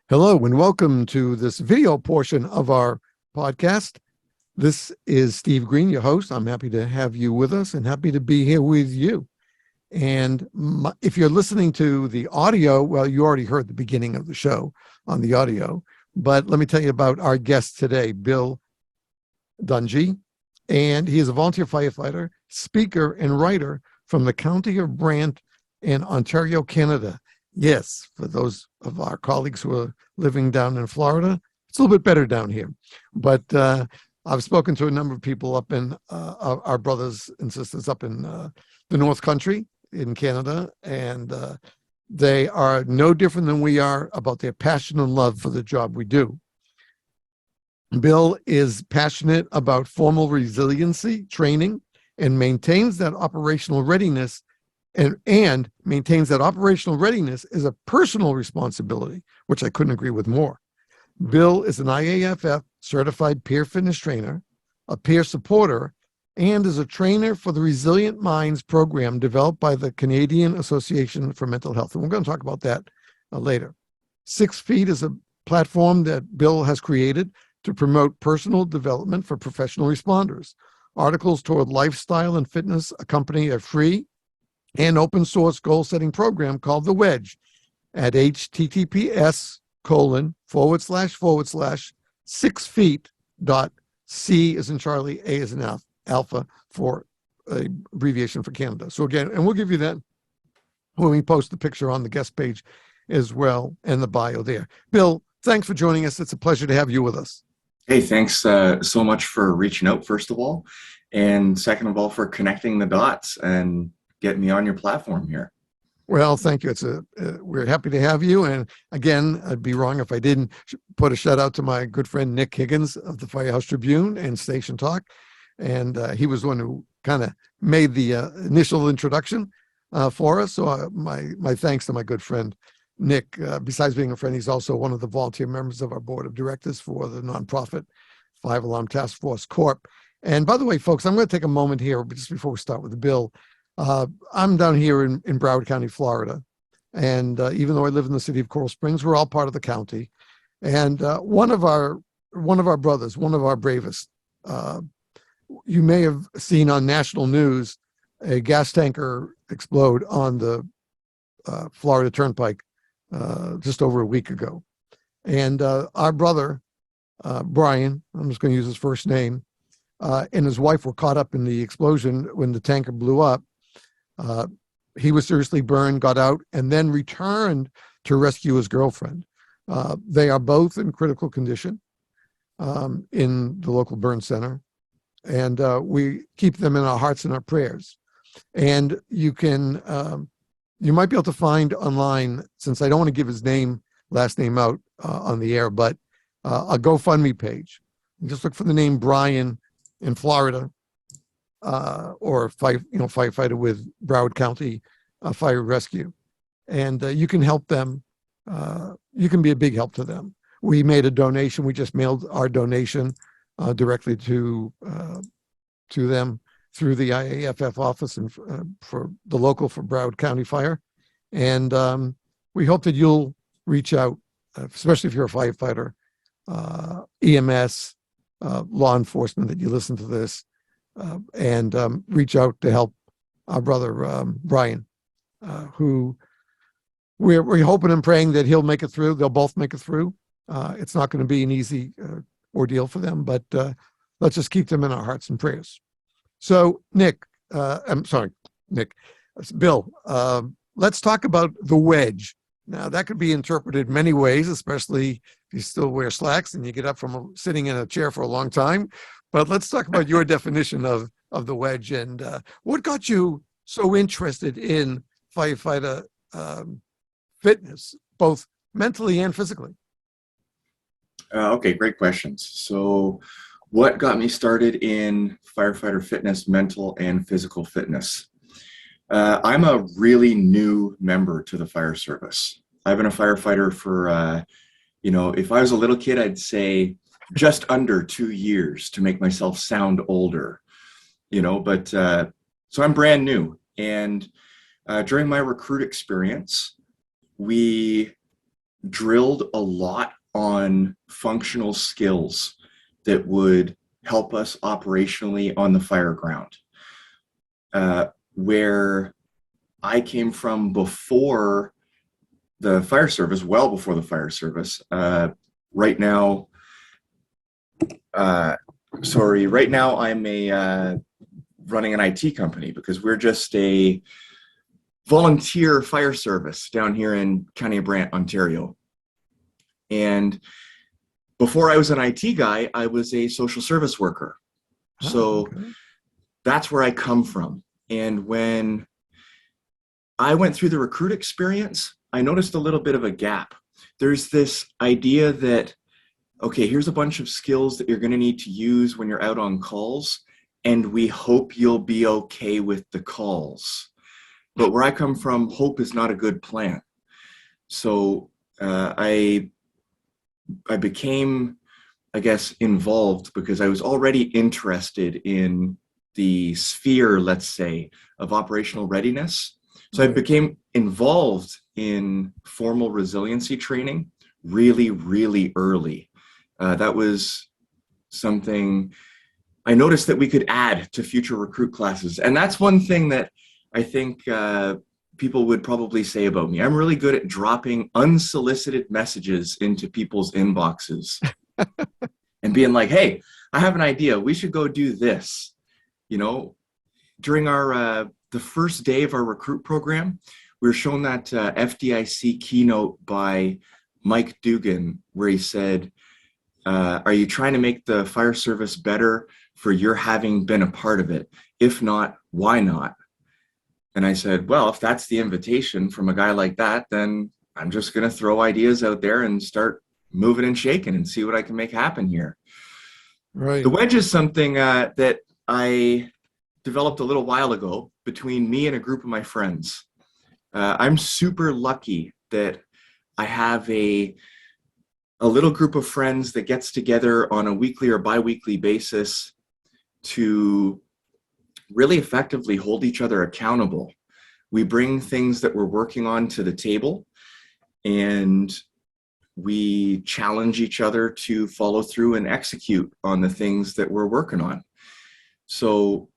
Hello and welcome to this video portion of our podcast. This is Steve Green, your host. I'm happy to have you with us and happy to be here with you. And if you're listening to the audio, well, you already heard the beginning of the show on the audio, but let me tell you about our guest today, Bill Dungey. And he is a volunteer firefighter, speaker, and writer from the county of Brant in Ontario, Canada. Yes, for those of our colleagues who are living down in Florida, it's a little bit better down here. But I've spoken to a number of people up in our brothers and sisters up in the North Country in Canada, and they are no different than we are about their passion and love for the job we do. Bill is passionate about formal resiliency training and maintains that operational readiness and maintains that operational readiness is a personal responsibility, which I couldn't agree with more. Bill is an IAFF certified peer fitness trainer, a peer supporter, and is a trainer for the Resilient Minds program developed by the Canadian Association for Mental Health. And we're going to talk about that later. 6 Feet is a platform that Bill has created to promote personal development for professional responders. Articles toward lifestyle and fitness accompany a free and open source goal setting program called the Wedge at https://6feet.c as in Charlie, A as in Alpha for a abbreviation for Canada. So again, and we'll give you that when we post the picture on the guest page as well and the bio there. Bill, thanks for joining us. It's a pleasure to have you with us. Hey, thanks so much for reaching out, first of all, and second of all, for connecting the dots and getting me on your platform here. Well, thank you. We're happy to have you. And again, I'd be wrong if I didn't put a shout out to my good friend Nick Higgins of the Firehouse Tribune and Station Talk. And he was the one who kind of made the initial introduction for us. So my thanks to my good friend Nick. Besides being a friend, he's also one of the volunteer members of our board of directors for the nonprofit 5 Alarm Task Force Corp. And by the way, folks, I'm going to take a moment here just before we start with the bill. I'm down here in Broward County, Florida. And even though I live in the city of Coral Springs, we're all part of the county. And one of our brothers, one of our bravest, you may have seen on national news a gas tanker explode on the Florida Turnpike just over a week ago. And our brother, Brian, I'm just going to use his first name, and his wife were caught up in the explosion when the tanker blew up. He was seriously burned, got out, and then returned to rescue his girlfriend. They are both in critical condition in the local burn center, and we keep them in our hearts and our prayers. And you might be able to find online, since I don't want to give his last name out on the air, but a GoFundMe page. You just look for the name Brian in Florida, or firefighter with Broward County Fire Rescue, and you can help them. You can be a big help to them. We made a donation. We just mailed our donation directly to them through the IAFF office and for the local for Broward County Fire, and we hope that you'll reach out, especially if you're a firefighter, EMS, law enforcement, that you listen to this. And reach out to help our brother Brian, who we're hoping and praying that he'll make it through. They'll both make it through. It's not going to be an easy ordeal for them, but let's just keep them in our hearts and prayers. So, Bill, let's talk about the wedge. Now, that could be interpreted many ways, especially if you still wear slacks and you get up from sitting in a chair for a long time. But let's talk about your definition of the wedge and what got you so interested in firefighter fitness, both mentally and physically. Okay, great questions. So what got me started in firefighter fitness, mental and physical fitness? I'm a really new member to the fire service. I've been a firefighter for, if I was a little kid, I'd say just under 2 years to make myself sound older, but so I'm brand new. And during my recruit experience, we drilled a lot on functional skills that would help us operationally on the fire ground. Where I came from before the fire service, well before the fire service, right now, right now I'm running an IT company because we're just a volunteer fire service down here in County of Brant, Ontario. And before I was an IT guy, I was a social service worker. So that's where I come from. And when I went through the recruit experience, I noticed a little bit of a gap. There's this idea that, okay, here's a bunch of skills that you're going to need to use when you're out on calls, and we hope you'll be okay with the calls. But where I come from, hope is not a good plan. So I became, I guess, involved because I was already interested in the sphere, let's say, of operational readiness. So I became involved in formal resiliency training really, really early. That was something I noticed that we could add to future recruit classes. And that's one thing that I think people would probably say about me. I'm really good at dropping unsolicited messages into people's inboxes and being like, hey, I have an idea. We should go do this. You know, during our the first day of our recruit program, we were shown that FDIC keynote by Mike Dugan, where he said, are you trying to make the fire service better for your having been a part of it? If not, why not? And I said, well, if that's the invitation from a guy like that, then I'm just going to throw ideas out there and start moving and shaking and see what I can make happen here. Right. The wedge is something that I developed a little while ago between me and a group of my friends. I'm super lucky that I have a little group of friends that gets together on a weekly or bi-weekly basis to really effectively hold each other accountable. We bring things that we're working on to the table, and we challenge each other to follow through and execute on the things that we're working on. So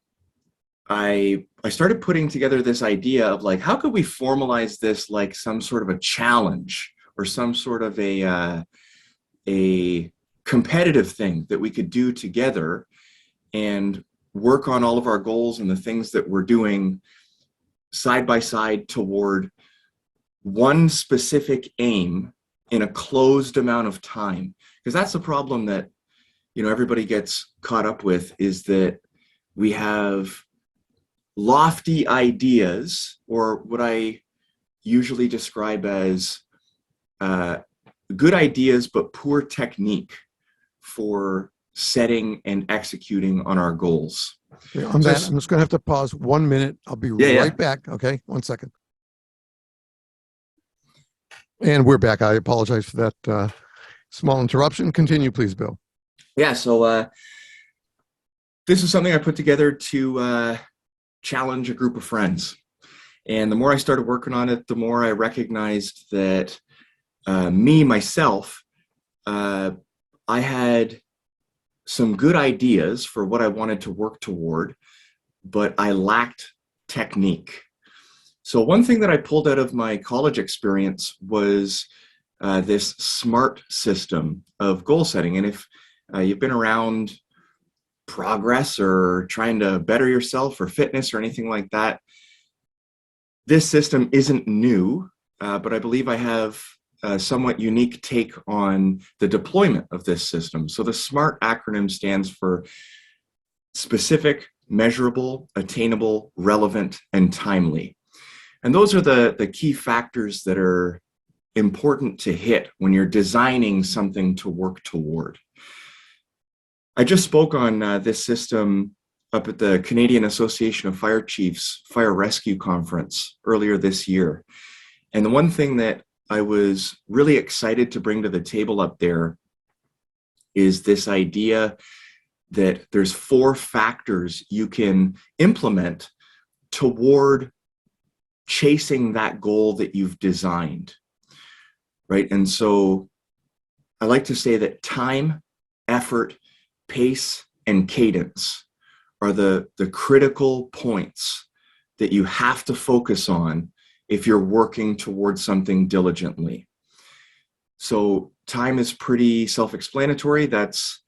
I started putting together this idea of like, how could we formalize this like some sort of a challenge or some sort of a competitive thing that we could do together and work on all of our goals and the things that we're doing side by side toward one specific aim in a closed amount of time. Because that's the problem that, you know, everybody gets caught up with, is that we have lofty ideas, or what I usually describe as good ideas but poor technique for setting and executing on our goals. Okay, on that, I'm just going to have to pause 1 minute. I'll be right back. Okay, 1 second. And we're back. I apologize for that small interruption. Continue, please, Bill. Yeah, so this is something I put together to challenge a group of friends. And the more I started working on it, the more I recognized that myself, I had some good ideas for what I wanted to work toward, but I lacked technique. So one thing that I pulled out of my college experience was this SMART system of goal setting. And if you've been around progress or trying to better yourself or fitness or anything like that, this system isn't new, but I believe I have a somewhat unique take on the deployment of this system. So the SMART acronym stands for specific, measurable, attainable, relevant, and timely. And those are the key factors that are important to hit when you're designing something to work toward. I just spoke on this system up at the Canadian Association of Fire Chiefs Fire Rescue Conference earlier this year. And the one thing that I was really excited to bring to the table up there is this idea that there's 4 factors you can implement toward chasing that goal that you've designed. right? And so I like to say that time, effort, pace, and cadence are the critical points that you have to focus on if you're working towards something diligently. So time is pretty self-explanatory. That's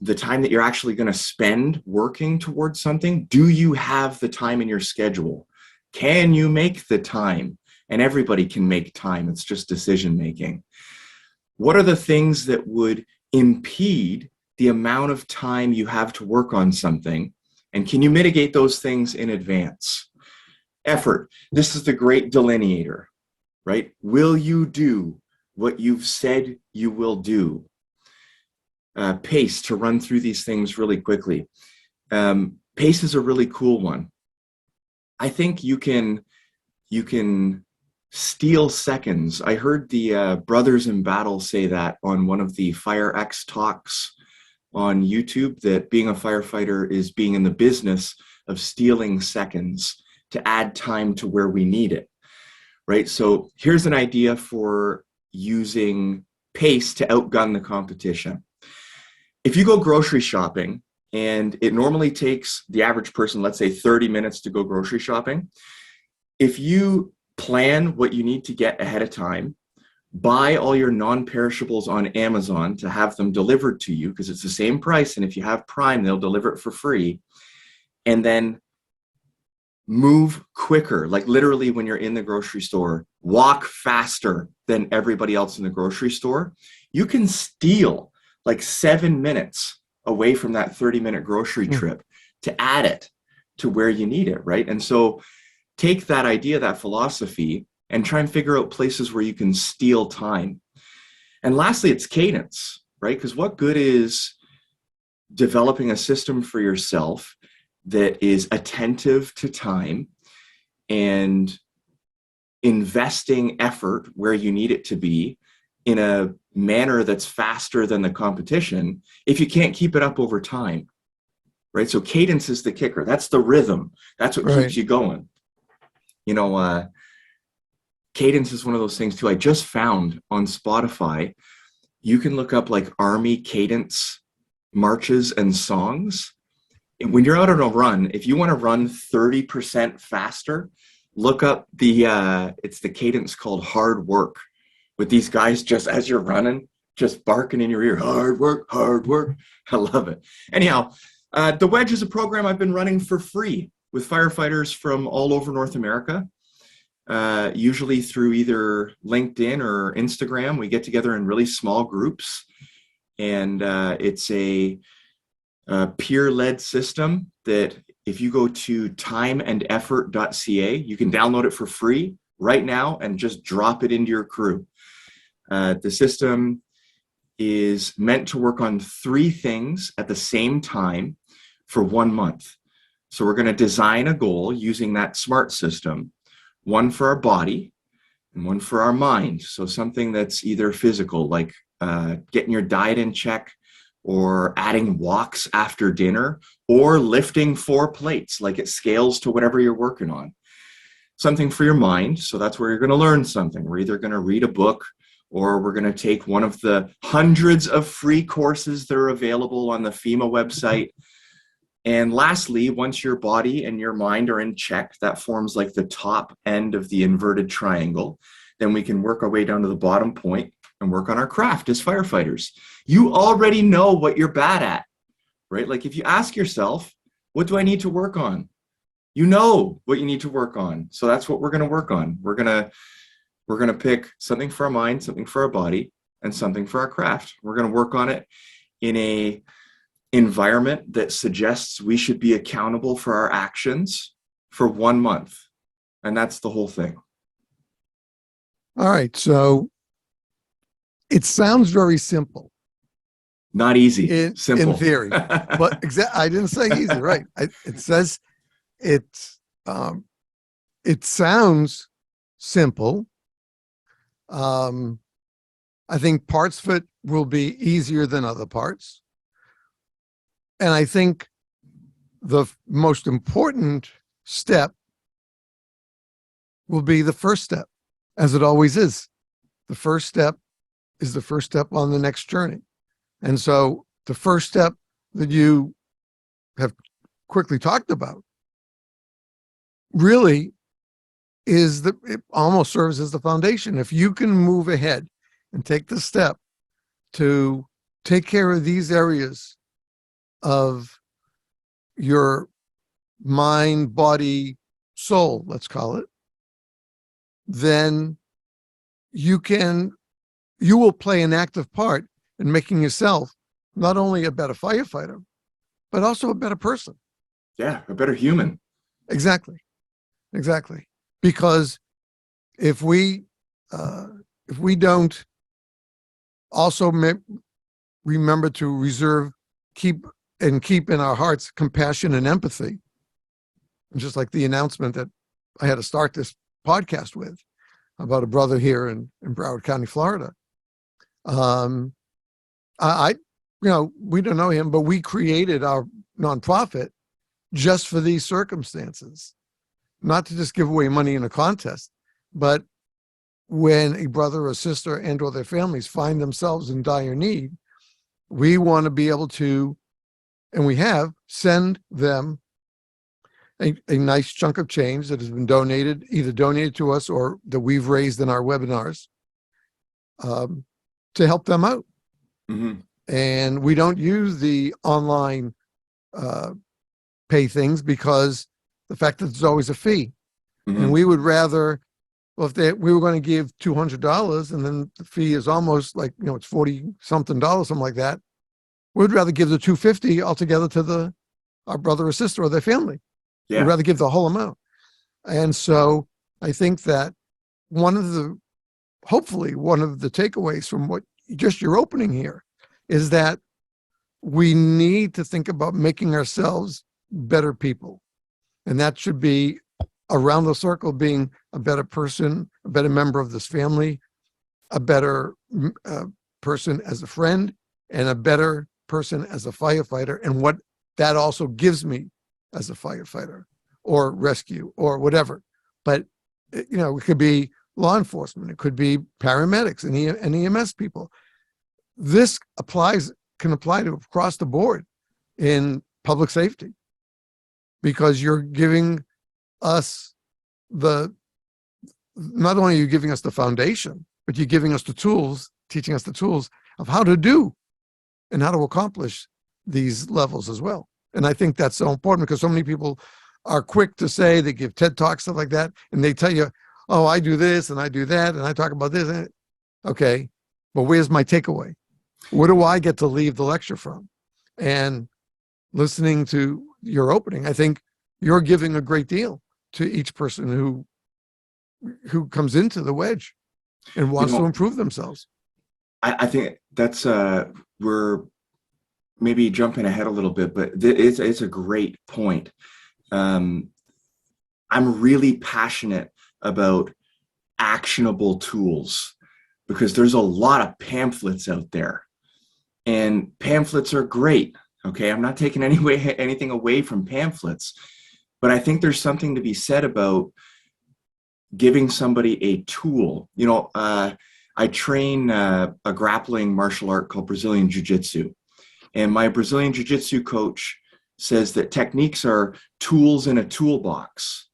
the time that you're actually going to spend working towards something. Do you have the time in your schedule? Can you make the time? And everybody can make time. It's just decision making. What are the things that would impede the amount of time you have to work on something? And can you mitigate those things in advance? Effort. This is the great delineator, right? Will you do what you've said you will do? Pace, to run through these things really quickly. Pace is a really cool one. I think you can steal seconds. I heard the Brothers in Battle say that on one of the Fire X talks on YouTube, that being a firefighter is being in the business of stealing seconds to add time to where we need it, right? So here's an idea for using pace to outgun the competition. If you go grocery shopping, and it normally takes the average person, let's say 30 minutes to go grocery shopping, if you plan what you need to get ahead of time, buy all your non-perishables on Amazon to have them delivered to you, because it's the same price, and if you have Prime, they'll deliver it for free, and then move quicker. Like literally when you're in the grocery store, walk faster than everybody else in the grocery store. You can steal like 7 minutes away from that 30-minute grocery trip to add it to where you need it, right? And so take that idea, that philosophy, and try and figure out places where you can steal time. And lastly, it's cadence, right? Because what good is developing a system for yourself that is attentive to time and investing effort where you need it to be in a manner that's faster than the competition if you can't keep it up over time, right? So cadence is the kicker. That's the rhythm. That's what keeps you going. You know, cadence is one of those things too. I just found on Spotify, you can look up like Army cadence marches and songs. And when you're out on a run, if you want to run 30% faster, look up it's the cadence called Hard Work, with these guys just as you're running, just barking in your ear, hard work, hard work. I love it. Anyhow, the Wedge is a program I've been running for free with firefighters from all over North America, usually through either LinkedIn or Instagram. We get together in really small groups, and it's a peer-led system that if you go to timeandeffort.ca, you can download it for free right now and just drop it into your crew. The system is meant to work on 3 things at the same time for 1 month. So we're going to design a goal using that SMART system, one for our body and one for our mind. So something that's either physical, like getting your diet in check, or adding walks after dinner, or lifting 4 plates, like it scales to whatever you're working on. Something for your mind. So that's where you're going to learn something. We're either going to read a book, or we're going to take one of the hundreds of free courses that are available on the FEMA website. And lastly, once your body and your mind are in check, that forms like the top end of the inverted triangle, then we can work our way down to the bottom point and work on our craft as firefighters. You already know what you're bad at, right? Like if you ask yourself, what do I need to work on? You know what you need to work on. So that's what we're going to work on. We're going to pick something for our mind, something for our body, and something for our craft. We're going to work on it in a environment that suggests we should be accountable for our actions for 1 month. And that's the whole thing. All right. So it sounds very simple. Not easy. Simple. In theory. But I didn't say easy, right? It says it sounds simple. I think parts of it will be easier than other parts. And I think the most important step will be the first step, as it always is. the first step is the first step on the next journey. And so the first step that you have quickly talked about really it almost serves as the foundation. If you can move ahead and take the step to take care of these areas of your mind, body, soul, let's call it, then you will play an active part in making yourself not only a better firefighter, but also a better person. Yeah, a better human. Exactly. Because if we don't also remember to keep in our hearts compassion and empathy, just like the announcement that I had to start this podcast with about a brother here in Broward County, Florida. We don't know him, but we created our nonprofit just for these circumstances, not to just give away money in a contest, but when a brother or sister and or their families find themselves in dire need, we want to be able to, and we have, send them a nice chunk of change that has been either donated to us or that we've raised in our webinars, to help them out. Mm-hmm. And we don't use the online pay things because the fact that there's always a fee. Mm-hmm. And we would rather, well, if we were going to give $200 and then the fee is almost like, it's $40 something, something like that, we'd rather give the $250 altogether to our brother or sister or their family. Yeah. We'd rather give the whole amount. And so I think that hopefully one of the takeaways from what just your opening here is that we need to think about making ourselves better people. And that should be around the circle, being a better person, a better member of this family, a better person as a friend, and a better person as a firefighter, and what that also gives me as a firefighter or rescue or whatever. But, it could be law enforcement, it could be paramedics and EMS people. This can apply to across the board in public safety, because you're giving us not only are you giving us the foundation, but you're giving us the tools, teaching us the tools of how to do and how to accomplish these levels as well. And I think that's so important, because so many people are quick to say, they give TED Talks, stuff like that, and they tell you, oh, I do this and I do that and I talk about this. Okay, but where's my takeaway? What do I get to leave the lecture from? And listening to your opening, I think you're giving a great deal to each person who comes into the Wedge and wants to improve themselves. I think that's we're maybe jumping ahead a little bit, but it's a great point. I'm really passionate about actionable tools, because there's a lot of pamphlets out there, and pamphlets are great. Okay, I'm not taking anything away from pamphlets, but I think there's something to be said about giving somebody a tool. I train a grappling martial art called Brazilian Jiu-Jitsu, and my Brazilian Jiu-Jitsu coach says that techniques are tools in a toolbox,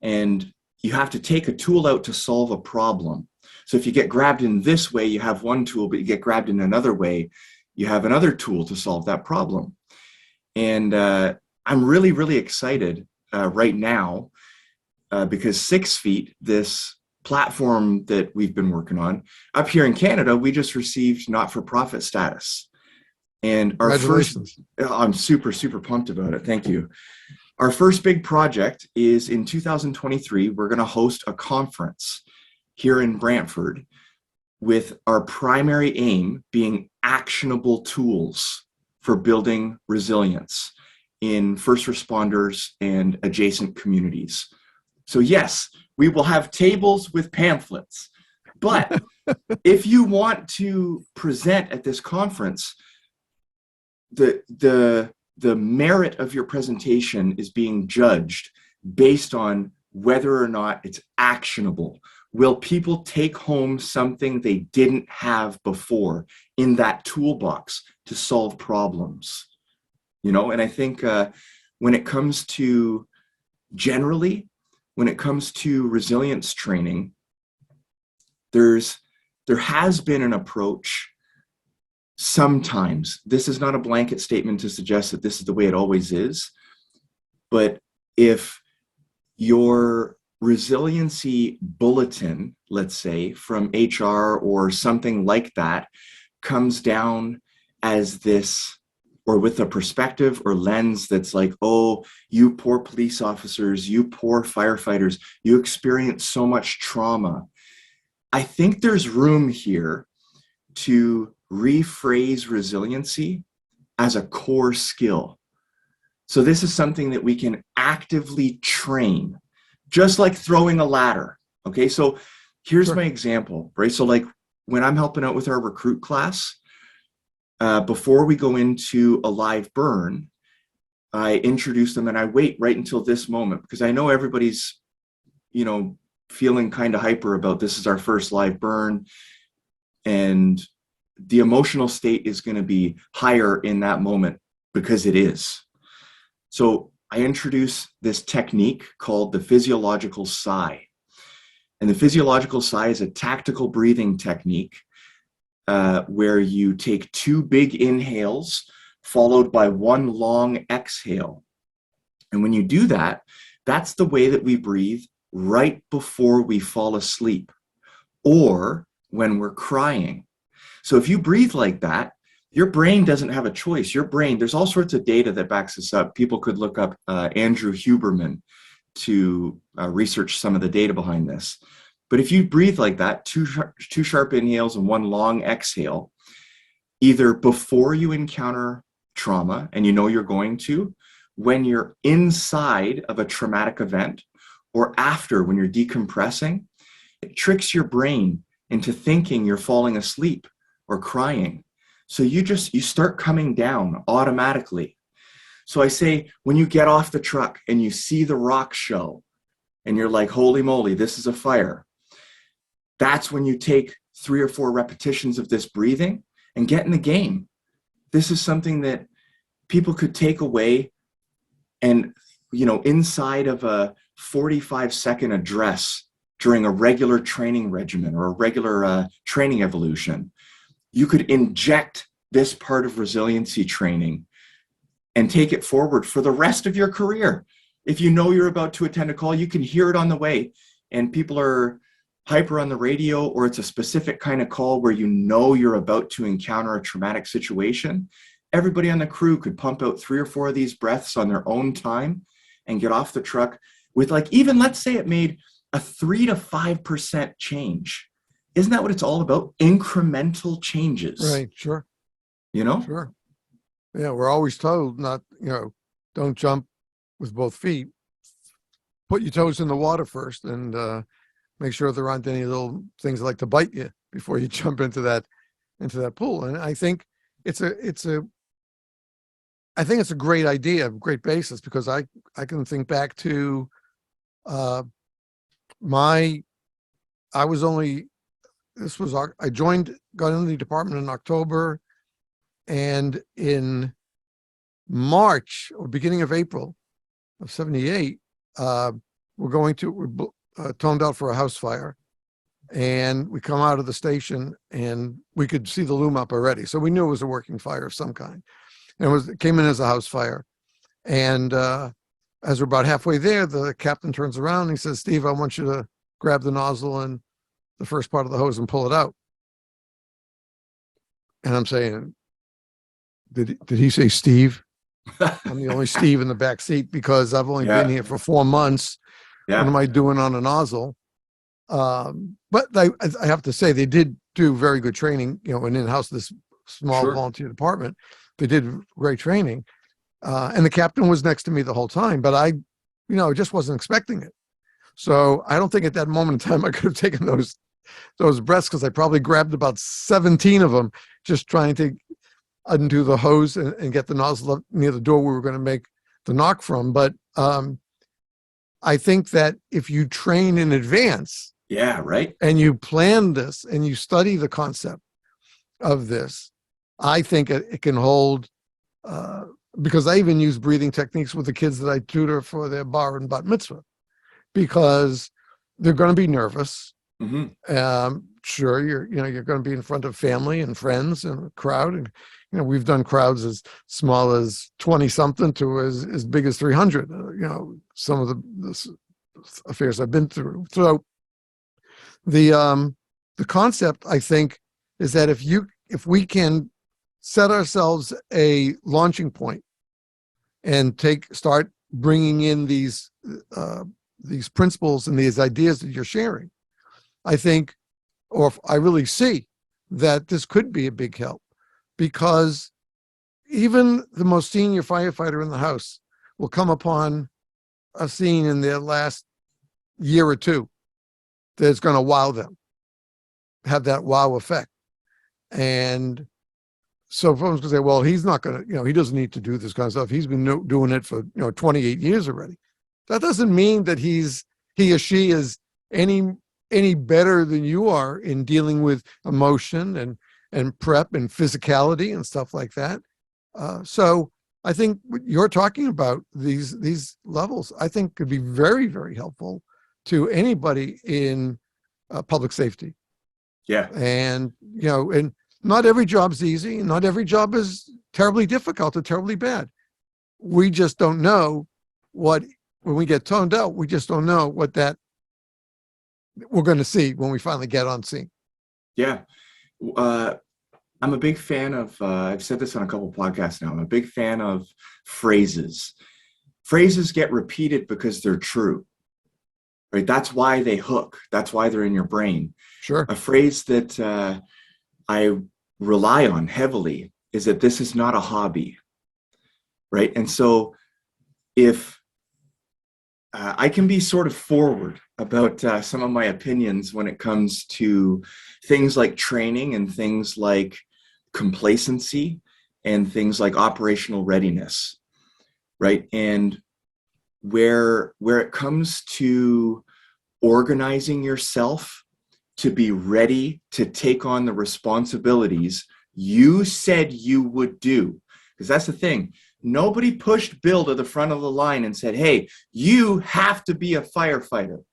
and you have to take a tool out to solve a problem. So if you get grabbed in this way, you have one tool, but you get grabbed in another way, you have another tool to solve that problem. And I'm really, really excited right now because 6 Feet, this platform that we've been working on, up here in Canada, we just received not-for-profit status. And our I'm super, super pumped about it. Thank you. Our first big project is in 2023, we're going to host a conference here in Brantford, with our primary aim being actionable tools for building resilience in first responders and adjacent communities. So yes, we will have tables with pamphlets, but if you want to present at this conference, the merit of your presentation is being judged based on whether or not it's actionable, will people take home something they didn't have before in that toolbox to solve problems? And I think when it comes to generally, when it comes to resilience training, there has been an approach. Sometimes, this is not a blanket statement to suggest that this is the way it always is, but if your resiliency bulletin, let's say from HR or something like that, comes down as this, or with a perspective or lens that's like, oh, you poor police officers, you poor firefighters, you experience so much trauma. I think there's room here to rephrase resiliency as a core skill. So this is something that we can actively train, just like throwing a ladder. Okay, so here's my example, right? So like when I'm helping out with our recruit class, before we go into a live burn, I introduce them and I wait right until this moment because I know everybody's, feeling kind of hyper about this is our first live burn, and the emotional state is going to be higher in that moment because it is. So I introduce this technique called the physiological sigh. And the physiological sigh is a tactical breathing technique where you take 2 big inhales followed by 1 long exhale. And when you do that, that's the way that we breathe right before we fall asleep or when we're crying. So if you breathe like that, your brain doesn't have a choice. Your brain, there's all sorts of data that backs this up. People could look up Andrew Huberman to research some of the data behind this. But if you breathe like that, two sharp inhales and 1 long exhale, either before you encounter trauma, and you're going to, when you're inside of a traumatic event, or after when you're decompressing, it tricks your brain into thinking you're falling asleep or crying. So you start coming down automatically. So I say, when you get off the truck and you see the rock show and you're like, holy moly, this is a fire. That's when you take 3 or 4 repetitions of this breathing and get in the game. This is something that people could take away and, inside of a 45-second address during a regular training regimen or a regular training evolution, you could inject this part of resiliency training and take it forward for the rest of your career. If you're about to attend a call, you can hear it on the way, and people are hyper on the radio, or it's a specific kind of call where you're about to encounter a traumatic situation. Everybody on the crew could pump out 3 or 4 of these breaths on their own time and get off the truck with let's say it made a 3 to 5% change. Isn't that what it's all about? Incremental changes. Right. Sure. Sure. Yeah. We're always told not, don't jump with both feet. Put your toes in the water first and make sure there aren't any little things that like to bite you before you jump into that pool. And I think it's a great idea, great basis, because I can think back to I got into the department in October, and in March or beginning of April of 78, we're toned out for a house fire, and we come out of the station and we could see the loom up already. So we knew it was a working fire of some kind. And it came in as a house fire. And as we're about halfway there, the captain turns around and he says, Steve, I want you to grab the nozzle and the first part of the hose and pull it out. And I'm saying, did he say Steve? I'm the only Steve in the back seat because I've only been here for 4 months. Yeah. What am I doing on a nozzle? But I have to say, they did do very good training, and in-house, this small volunteer department, they did great training. And the captain was next to me the whole time, but I just wasn't expecting it. So I don't think at that moment in time I could have taken those breaths, because I probably grabbed about 17 of them just trying to undo the hose and get the nozzle up near the door we were going to make the knock from. But I think that if you train in advance, Yeah, right. and you plan this and you study the concept of this, I think it can hold, because I even use breathing techniques with the kids that I tutor for their bar and bat mitzvah, because they're going to be nervous. Hmm. Sure, you're going to be in front of family and friends and a crowd, and we've done crowds as small as 20 something to as big as 300. Some of the affairs I've been through. So the concept, I think, is that if we can set ourselves a launching point and start bringing in these principles and these ideas that you're sharing, I think, or I really see that this could be a big help, because even the most senior firefighter in the house will come upon a scene in their last year or two that's going to wow them, have that wow effect. And so folks can say, well, he's not going to, he doesn't need to do this kind of stuff. He's been doing it for, 28 years already. That doesn't mean that he or she is any better than you are in dealing with emotion and prep and physicality and stuff like that. So I think what you're talking about, these levels, I think could be very, very helpful to anybody in public safety. Yeah. And, and not every job's easy. Not every job is terribly difficult or terribly bad. We just don't know when we get toned out, we just don't know what that we're going to see when we finally get on scene. Yeah. I'm a big fan of, I've said this on a couple of podcasts now, I'm a big fan of phrases. Phrases get repeated because they're true, right? That's why they hook. That's why they're in your brain. Sure. A phrase that I rely on heavily is that this is not a hobby, right? And so if I can be sort of forward about some of my opinions when it comes to things like training and things like complacency and things like operational readiness, right? And where it comes to organizing yourself to be ready to take on the responsibilities you said you would do, because that's the thing. Nobody pushed Bill to the front of the line and said, hey, you have to be a firefighter.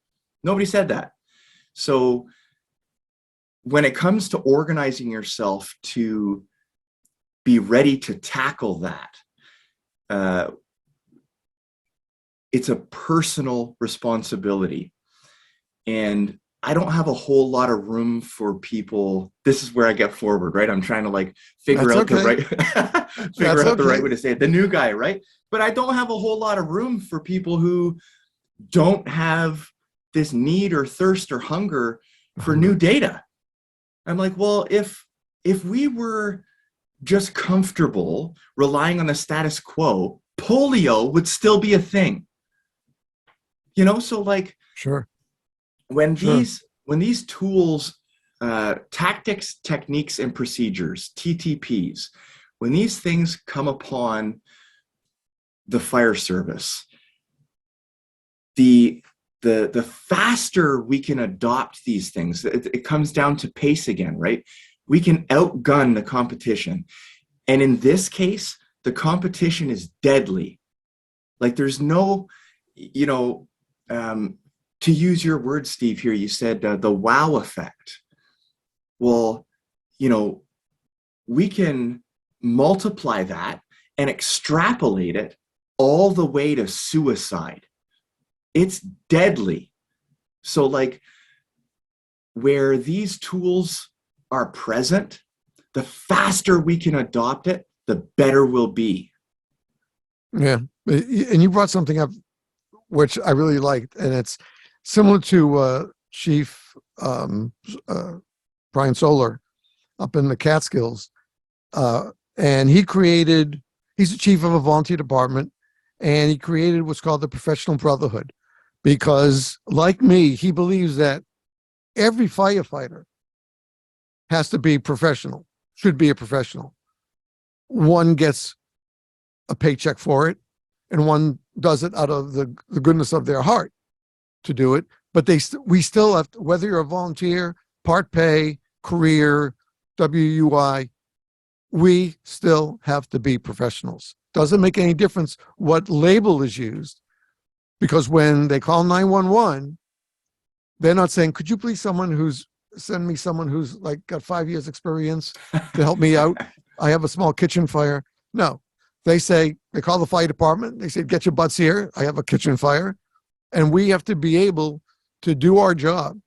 Nobody said that. So when it comes to organizing yourself to be ready to tackle that, it's a personal responsibility. And I don't have a whole lot of room for people. This is where I get forward, right? I'm trying to figure out the right way to say it. The new guy, right? But I don't have a whole lot of room for people who don't have this need or thirst or hunger for new data. I'm like, well, if we were just comfortable relying on the status quo, polio would still be a thing. So sure. When these tools, tactics, techniques, and procedures, TTPs, when these things come upon the fire service, the faster we can adopt these things, it comes down to pace again, right? We can outgun the competition. And in this case, the competition is deadly. There's no, to use your word, Steve, here, you said the wow effect. Well, we can multiply that and extrapolate it all the way to suicide. It's deadly. So where these tools are present, the faster we can adopt it, the better we'll be. Yeah. And you brought something up which I really liked, and it's similar to Chief Brian Solar up in the Catskills. And he's the chief of a volunteer department, and he created what's called the Professional Brotherhood, because like me, he believes that every firefighter has to be professional, should be a professional. One gets a paycheck for it, and one does it out of the goodness of their heart to do it. but we still have to, whether you're a volunteer, part pay, career, WUI, we still have to be professionals. Doesn't make any difference what label is used, because when they call 911, they're not saying, could you please send me someone who's like got 5 years experience to help me out? I have a small kitchen fire. No, they call the fire department. They say, get your butts here. I have a kitchen fire. And we have to be able to do our job.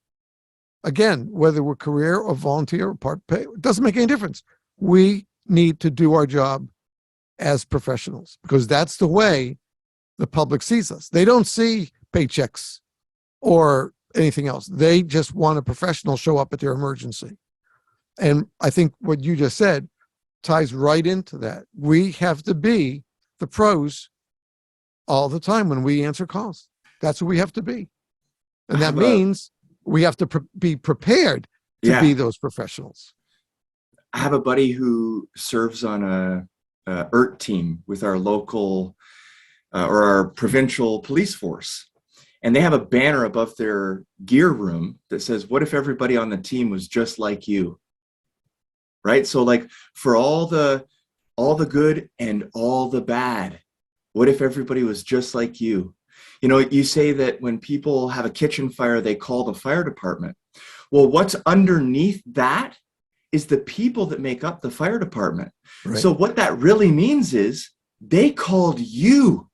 Again, whether we're career or volunteer or part pay, it doesn't make any difference. We need to do our job as professionals, because that's the way the public sees us. They don't see paychecks or anything else. They just want a professional show up at their emergency. And I think what you just said ties right into that. We have to be the pros all the time when we answer calls. That's what we have to be. And that means we have to be prepared to be those professionals. I have a buddy who serves on a ERT team with our local or our provincial police force. And they have a banner above their gear room that says, what if everybody on the team was just like you? Right? So like, for all the good and all the bad, what if everybody was just like you? You know, you say that when people have a kitchen fire, they call the fire department. Well, what's underneath that is the people that make up the fire department. Right. So what that really means is they called you.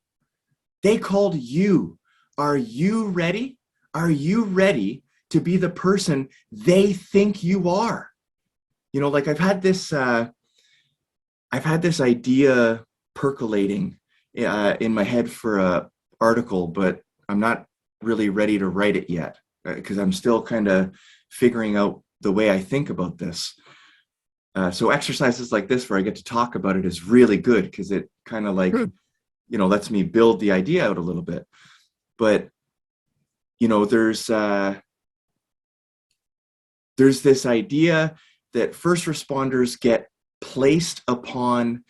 They called you. Are you ready? Are you ready to be the person they think you are? You know, like I've had this idea percolating in my head for a article, but I'm not really ready to write it yet because I'm still kind of figuring out the way I think about this. So exercises like this where I get to talk about it is really good because it kind of like, you know, lets me build the idea out a little bit. But, you know, there's this idea that first responders get placed upon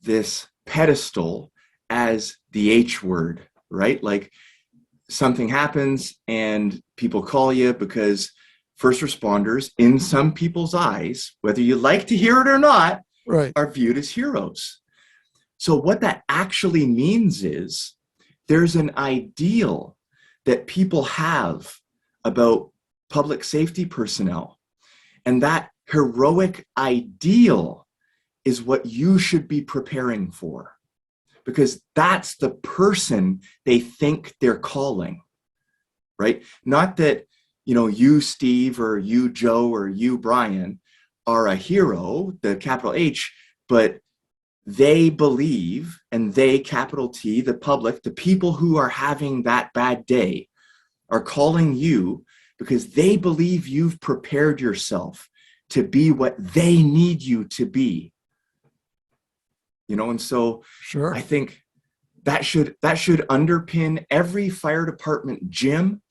this pedestal as the H word, right? Like something happens and people call you because first responders, in some people's eyes, whether you like to hear it or not, right, are viewed as heroes. So what that actually means is there's an ideal that people have about public safety personnel. And that heroic ideal is what you should be preparing for, because that's the person they think they're calling, right? Not that, you know, you, Steve, or you, Joe, or you, Brian, are a hero, the capital H, but they believe, and they, capital T, the public, the people who are having that bad day are calling you because they believe you've prepared yourself to be what they need you to be. You know, and so sure, I think that should underpin every fire department gym.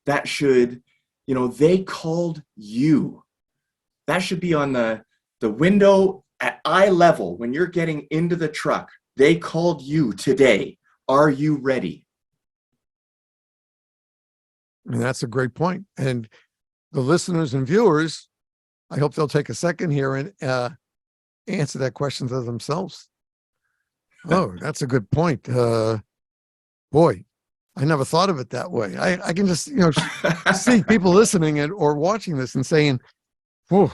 That should, you know, they called you. That should be on the window at eye level when you're getting into the truck. They called you today. Are you ready? And that's a great point. And the listeners and viewers, I hope they'll take a second here and answer that question to themselves. Oh, that's a good point. Boy, I never thought of it that way. I can just, you know, see people listening or watching this and saying, whoa,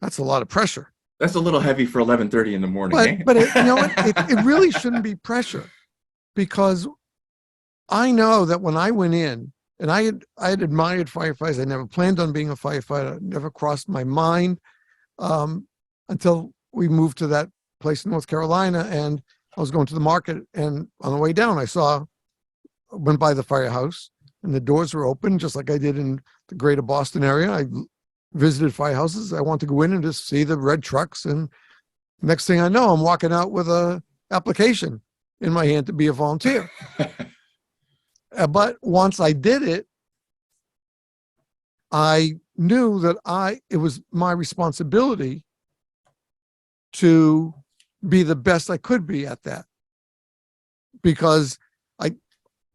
that's a lot of pressure. That's a little heavy for 11:30 in the morning. But you know what? It really shouldn't be pressure, because I know that when I went in, and I had admired firefighters. I never planned on being a firefighter. It never crossed my mind until we moved to that place in North Carolina, and I was going to the market, and on the way down, went by the firehouse, and the doors were open, just like I did in the greater Boston area. I visited firehouses. I wanted to go in and just see the red trucks, and next thing I know, I'm walking out with a application in my hand to be a volunteer. But once I did it, I knew that it was my responsibility to be the best I could be at that, because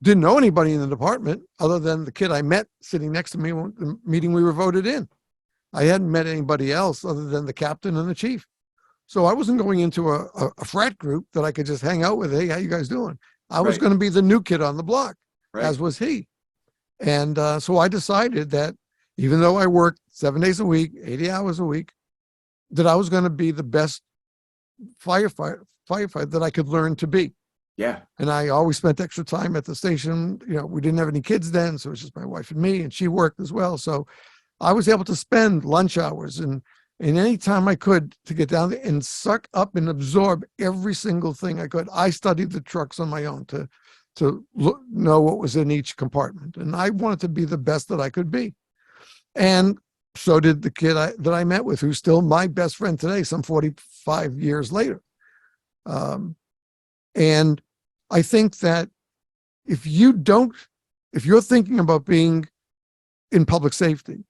didn't know anybody in the department other than the kid I met sitting next to me when the meeting we were voted in. I hadn't met anybody else other than the captain and the chief. So I wasn't going into a frat group that I could just hang out with. Hey, how you guys doing? I was Right. going to be the new kid on the block, Right. as was he. And so I decided that even though I worked 7 days a week, 80 hours a week, that I was going to be the best firefighter that I could learn to be. Yeah. And I always spent extra time at the station. You know, we didn't have any kids then, so it was just my wife and me, and she worked as well. So I was able to spend lunch hours and any time I could to get down there and suck up and absorb every single thing I could. I studied the trucks on my own to know what was in each compartment, and I wanted to be the best that I could be. And so did the kid that I met with, who's still my best friend today, some 45 years later. And I think that if you're thinking about being in public safety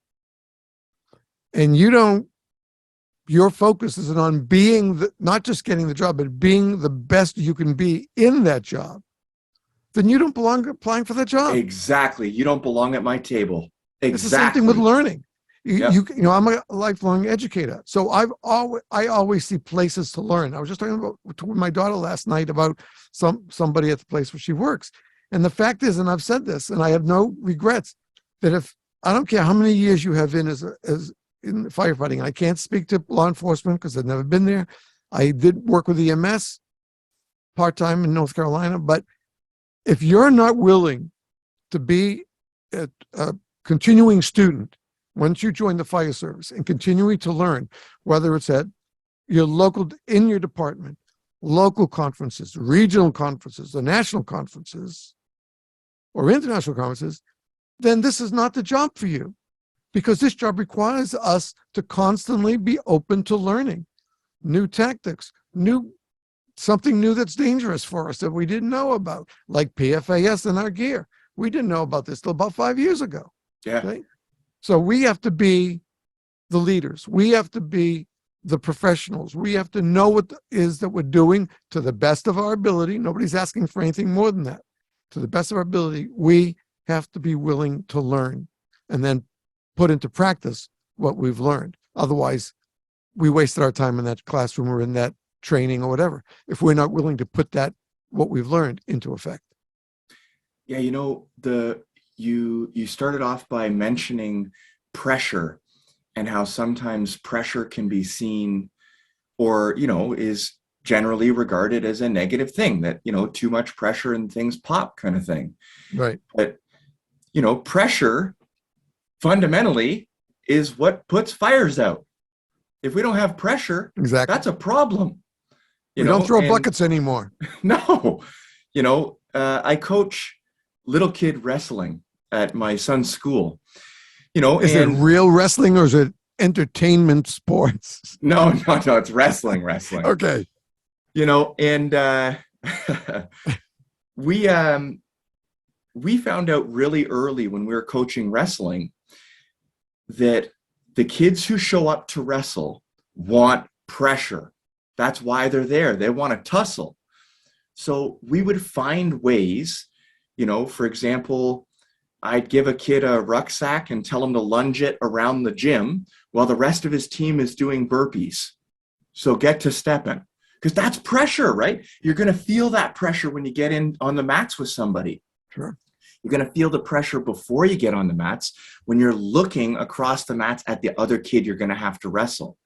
and your focus is on being not just getting the job, but being the best you can be in that job, then you don't belong applying for that job. Exactly. You don't belong at my table. Exactly. It's the same thing with learning. Yep. You know, I'm a lifelong educator, so I always see places to learn. I was just talking to my daughter last night about somebody at the place where she works, and the fact is, and I've said this, and I have no regrets, that if I don't care how many years you have in as in firefighting, I can't speak to law enforcement because I've never been there. I did work with EMS part-time in North Carolina, but if you're not willing to be a continuing student once you join the fire service and continuing to learn, whether it's at your local, in your department, local conferences, regional conferences, the national conferences, or international conferences, then this is not the job for you, because this job requires us to constantly be open to learning new tactics, something new that's dangerous for us that we didn't know about, like PFAS in our gear. We didn't know about this till about 5 years ago. Yeah. Okay? So we have to be the leaders. We have to be the professionals. We have to know what it is that we're doing to the best of our ability. Nobody's asking for anything more than that. To the best of our ability, we have to be willing to learn and then put into practice what we've learned. Otherwise, we wasted our time in that classroom or in that training or whatever, if we're not willing to put what we've learned into effect. Yeah, you know, you started off by mentioning pressure and how sometimes pressure can be seen or, you know, is generally regarded as a negative thing, that, you know, too much pressure and things pop kind of thing. Right. But, you know, pressure fundamentally is what puts fires out. If we don't have pressure, Exactly, that's a problem. We don't throw buckets anymore. No, you know, I coach little kid wrestling at my son's school. You know, is it real wrestling or is it entertainment sports? No, it's wrestling. Okay. You know, and we found out really early when we were coaching wrestling that the kids who show up to wrestle want pressure. That's why they're there. They want to tussle. So we would find ways, you know, for example, I'd give a kid a rucksack and tell him to lunge it around the gym while the rest of his team is doing burpees. So get to stepping, because that's pressure, right? You're going to feel that pressure when you get in on the mats with somebody. Sure. You're going to feel the pressure before you get on the mats when you're looking across the mats at the other kid you're going to have to wrestle.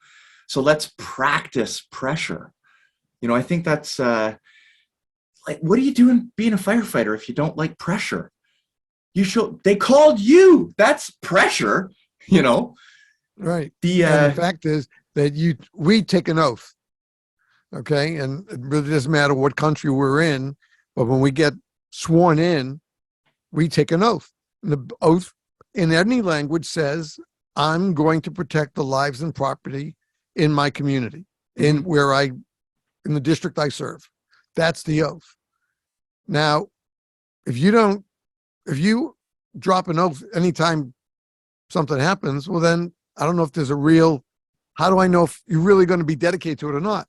So let's practice pressure. You know, I think that's like, what are you doing being a firefighter if you don't like pressure? They called you. That's pressure, you know? Right. And the fact is that we take an oath. Okay. And it really doesn't matter what country we're in, but when we get sworn in, we take an oath. And the oath in any language says, I'm going to protect the lives and property in my community, in the district I serve. That's the oath. Now, if you drop an oath anytime something happens, well, then I don't know if there's how do I know if you're really going to be dedicated to it or not?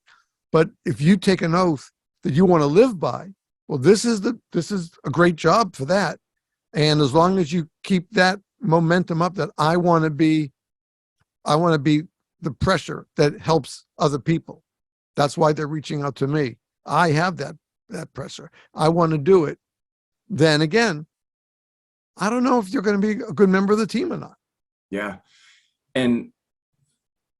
But if you take an oath that you want to live by, well, this is a great job for that. And as long as you keep that momentum up, that I want to be the pressure that helps other people. That's why they're reaching out to me. I have that pressure. I want to do it. Then again, I don't know if you're going to be a good member of the team or not. Yeah. And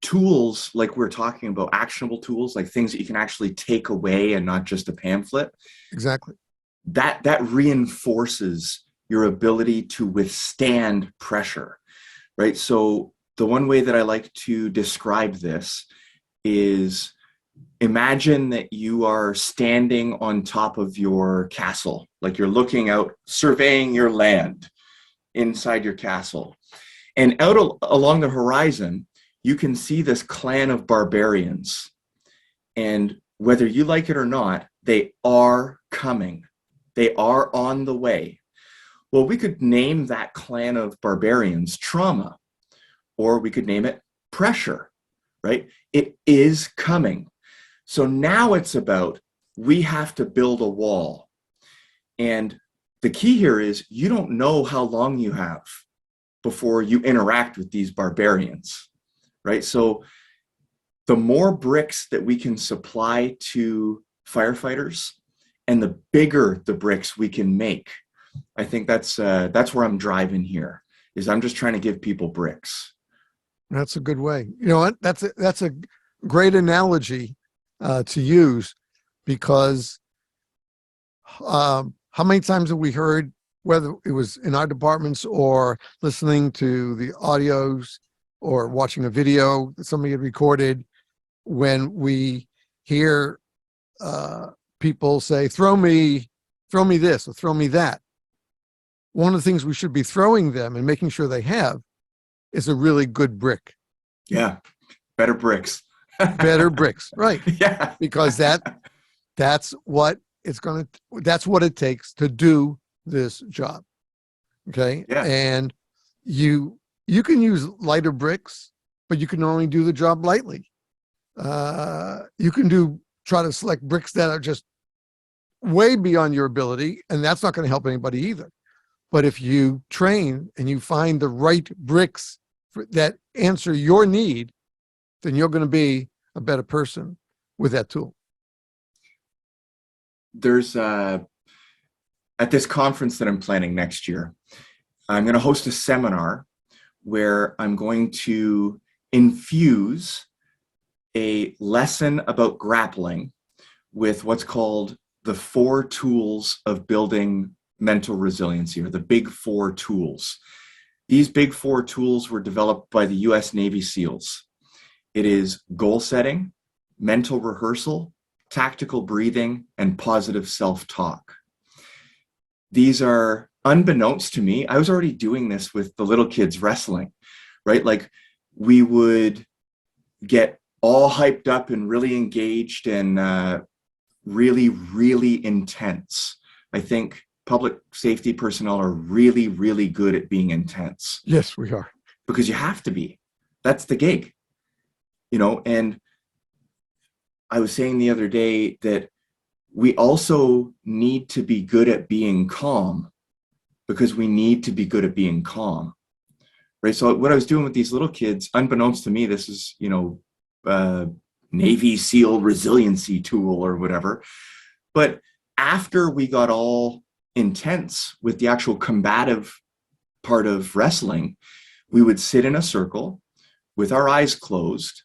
tools, like we're talking about, actionable tools, like things that you can actually take away and not just a pamphlet. Exactly. That reinforces your ability to withstand pressure, right? So the one way that I like to describe this is, imagine that you are standing on top of your castle, like you're looking out, surveying your land inside your castle. And out along the horizon, you can see this clan of barbarians. And whether you like it or not, they are coming. They are on the way. Well, we could name that clan of barbarians trauma, or we could name it pressure, right? It is coming. So now it's about, we have to build a wall. And the key here is, you don't know how long you have before you interact with these barbarians, right? So the more bricks that we can supply to firefighters, and the bigger the bricks we can make, I think that's where I'm driving here, is I'm just trying to give people bricks. That's a good way. You know what? That's a great analogy to use, because how many times have we heard, whether it was in our departments or listening to the audios or watching a video that somebody had recorded, when we hear people say, throw me this or throw me that. One of the things we should be throwing them and making sure they have is a really good brick. Yeah. Better bricks. Better bricks. Right. Yeah. Because that's what it takes to do this job. Okay. Yeah. And you can use lighter bricks, but you can only do the job lightly. You can try to select bricks that are just way beyond your ability, and that's not going to help anybody either. But if you train and you find the right bricks that answer your need, then you're going to be a better person with that tool. There's at this conference that I'm planning next year, I'm going to host a seminar where I'm going to infuse a lesson about grappling with what's called the 4 tools of building mental resiliency, or the big 4 tools. These big 4 tools were developed by the US Navy SEALs. It is goal setting, mental rehearsal, tactical breathing, and positive self-talk. These are, unbeknownst to me, I was already doing this with the little kids wrestling, right? Like, we would get all hyped up and really engaged and really, really intense. I think public safety personnel are really, really good at being intense. Yes, we are. Because you have to be. That's the gig. And I was saying the other day that we also need to be good at being calm, because we need to be good at being calm, right? So what I was doing with these little kids, unbeknownst to me, this is, Navy SEAL resiliency tool or whatever. But after we got all intense with the actual combative part of wrestling, we would sit in a circle with our eyes closed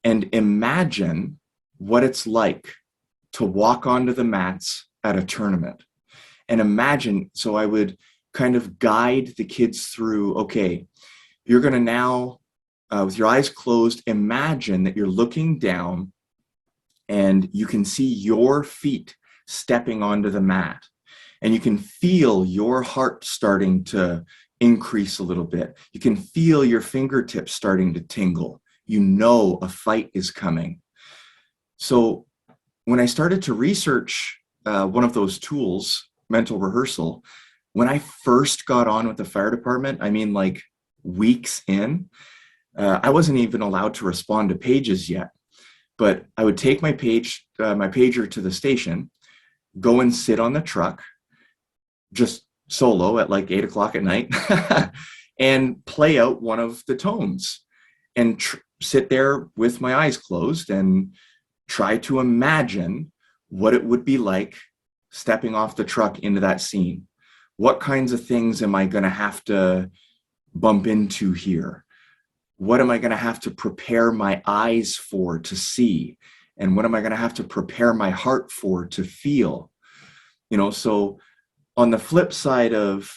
and imagine what it's like to walk onto the mats at a tournament. And imagine, so I would kind of guide the kids through, okay, you're going to now, with your eyes closed, imagine that you're looking down and you can see your feet stepping onto the mat. And you can feel your heart starting to increase a little bit. You can feel your fingertips starting to tingle. You know a fight is coming. So when I started to research one of those tools, mental rehearsal, when I first got on with the fire department, I mean, like weeks in, I wasn't even allowed to respond to pages yet. But I would take my pager to the station, go and sit on the truck, just solo at like 8 o'clock at night, and play out one of the tones and sit there with my eyes closed and try to imagine what it would be like stepping off the truck into that scene. What kinds of things am I going to have to bump into here? What am I going to have to prepare my eyes for to see? And what am I going to have to prepare my heart for to feel? So on the flip side of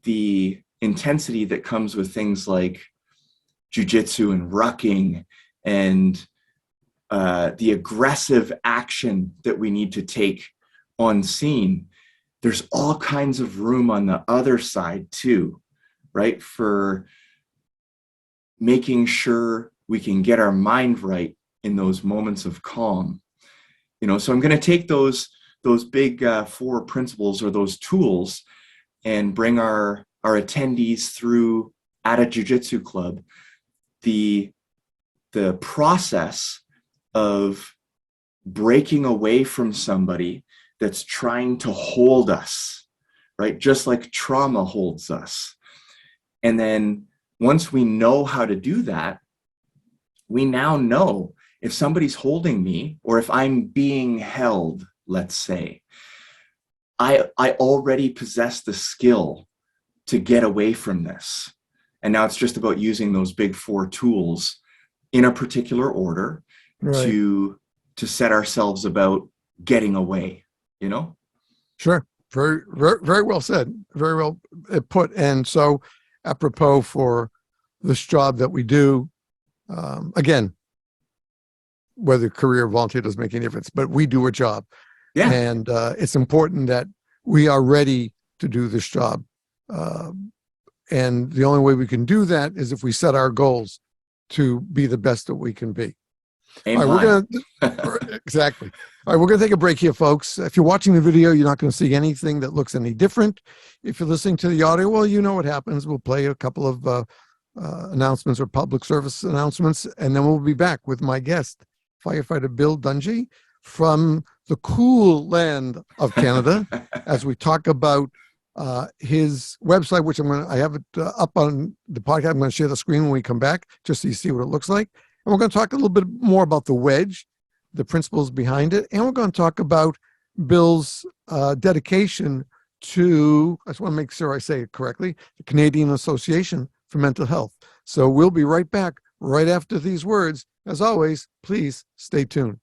the intensity that comes with things like jujitsu and rucking and the aggressive action that we need to take on scene, there's all kinds of room on the other side too, right? For making sure we can get our mind right in those moments of calm. So I'm going to take those big 4 principles or those tools and bring our attendees through at a jiu-jitsu club the process of breaking away from somebody that's trying to hold us, right? Just like trauma holds us. And then once we know how to do that, we now know if somebody's holding me or if I'm being held, let's say, I already possess the skill to get away from this. And now it's just about using those big 4 tools in a particular order, right, to set ourselves about getting away, Sure. Very, very, very well said. Very well put. And so apropos for this job that we do, again, whether career or volunteer doesn't make any difference, but we do a job. Yeah. And it's important that we are ready to do this job. And the only way we can do that is if we set our goals to be the best that we can be. Aim all right, exactly. All right, we're going to take a break here, folks. If you're watching the video, you're not going to see anything that looks any different. If you're listening to the audio, well, you know what happens. We'll play a couple of announcements or public service announcements, and then we'll be back with my guest, firefighter Bill Dungey from the cool land of Canada, as we talk about his website, which I have it up on the podcast. I'm going to share the screen when we come back, just so you see what it looks like. And we're going to talk a little bit more about the Wedge, the principles behind it, and we're going to talk about Bill's dedication to, I just want to make sure I say it correctly, the Canadian Association for Mental Health. So we'll be right back right after these words. As always, please stay tuned.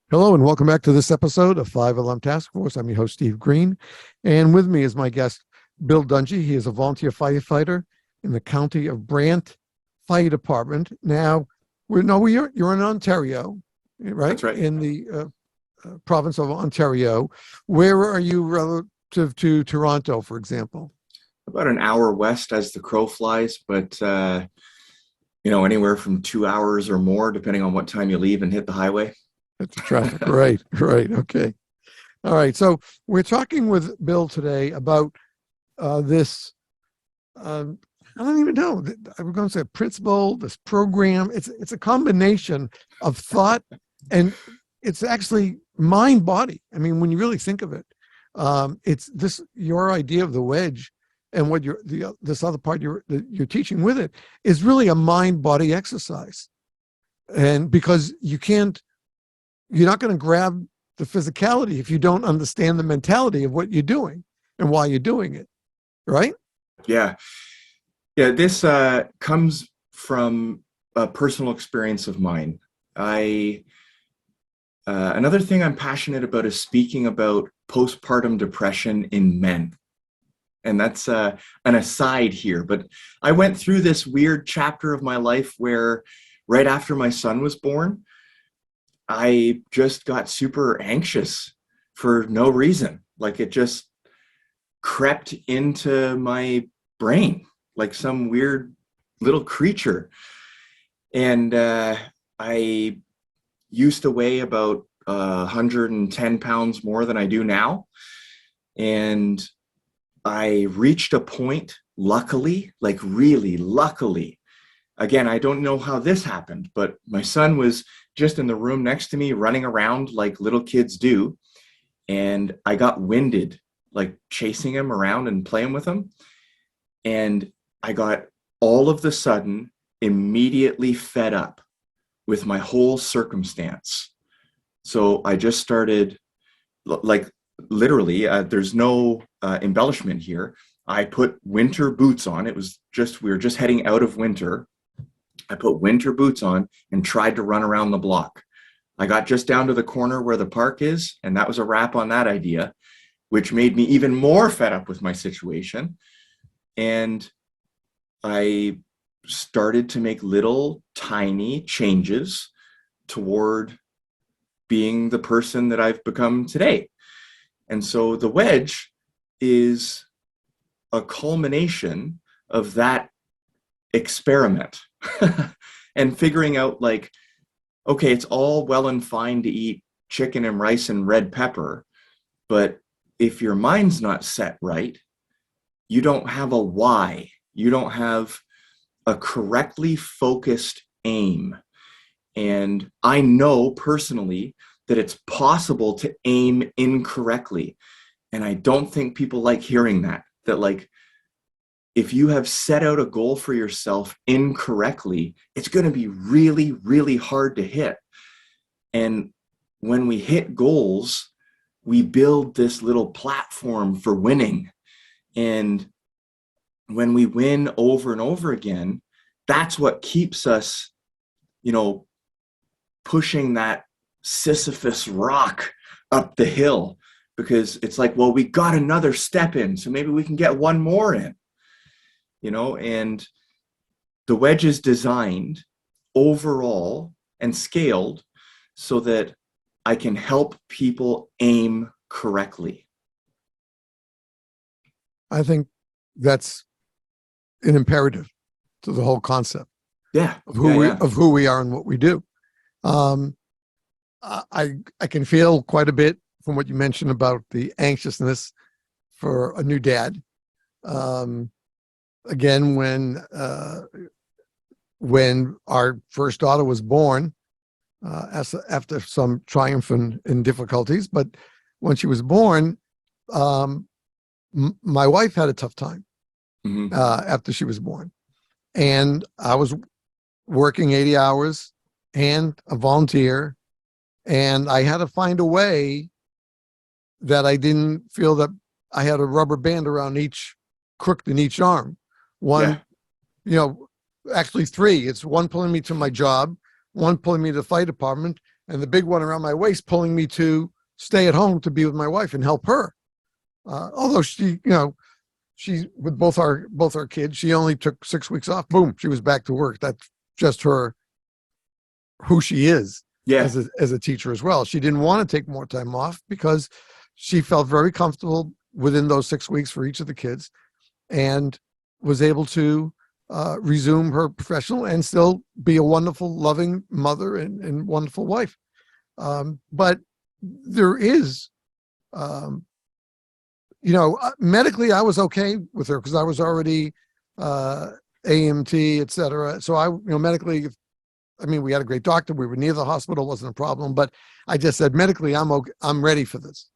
Hello and welcome back to this episode of 5 Alarm Task Force. I'm your host, Steve Green, and with me is my guest, Bill Dungey. He is a volunteer firefighter in the County of Brant Fire Department. Now, you're in Ontario, right? That's right. In the province of Ontario. Where are you relative to Toronto, for example? About an hour west as the crow flies, but anywhere from 2 hours or more, depending on what time you leave and hit the highway. That's traffic. Right. Okay. All right. So we're talking with Bill today about this. I don't even know. I'm going to say principle, this program. It's a combination of thought and it's actually mind body. I mean, when you really think of it, it's your idea of the wedge and what this other part you're teaching with it is really a mind body exercise. And because you're not going to grab the physicality if you don't understand the mentality of what you're doing and why you're doing it, right? Yeah. This comes from a personal experience of mine. Another thing I'm passionate about is speaking about postpartum depression in men. And that's an aside here, but I went through this weird chapter of my life where right after my son was born, I just got super anxious for no reason. Like it just crept into my brain like some weird little creature. And I used to weigh about 110 pounds more than I do now. And I reached a point, luckily, like really luckily, again, I don't know how this happened, but my son was just in the room next to me running around like little kids do. And I got winded, like chasing him around and playing with him. And I got all of the sudden immediately fed up with my whole circumstance. So I just started, like, literally, there's no embellishment here. I put winter boots on. We were just heading out of winter. I put winter boots on and tried to run around the block. I got just down to the corner where the park is, and that was a wrap on that idea, which made me even more fed up with my situation. And I started to make little tiny changes toward being the person that I've become today. And so the wedge is a culmination of that experiment and figuring out, like, okay, it's all well and fine to eat chicken and rice and red pepper, but if your mind's not set right, you don't have a why. You don't have a correctly focused aim. And I know personally that it's possible to aim incorrectly. And I don't think people like hearing that like, if you have set out a goal for yourself incorrectly, it's going to be really, really hard to hit. And when we hit goals, we build this little platform for winning. And when we win over and over again, that's what keeps us, pushing that Sisyphus rock up the hill, because it's like, well, we got another step in, so maybe we can get one more in. And the wedge is designed overall and scaled so that I can help people aim correctly. I think that's an imperative to the whole concept. Yeah. Of who we are and what we do. I can feel quite a bit from what you mentioned about the anxiousness for a new dad. Again, when our first daughter was born, after some triumph and difficulties, but when she was born, my wife had a tough time after she was born, and I was working 80 hours and a volunteer, and I had to find a way that I didn't feel that I had a rubber band around each crooked in each arm. One, actually three. It's one pulling me to my job, one pulling me to the fire department, and the big one around my waist pulling me to stay at home to be with my wife and help her. Although she with both our kids, she only took 6 weeks off. Boom, she was back to work. That's just who she is as a teacher as well. She didn't want to take more time off because she felt very comfortable within those 6 weeks for each of the kids, and was able to resume her professional and still be a wonderful, loving mother and wonderful wife. But there is, medically, I was okay with her because I was already AMT, et cetera. So medically, we had a great doctor. We were near the hospital, wasn't a problem. But I just said, medically, I'm okay. I'm ready for this.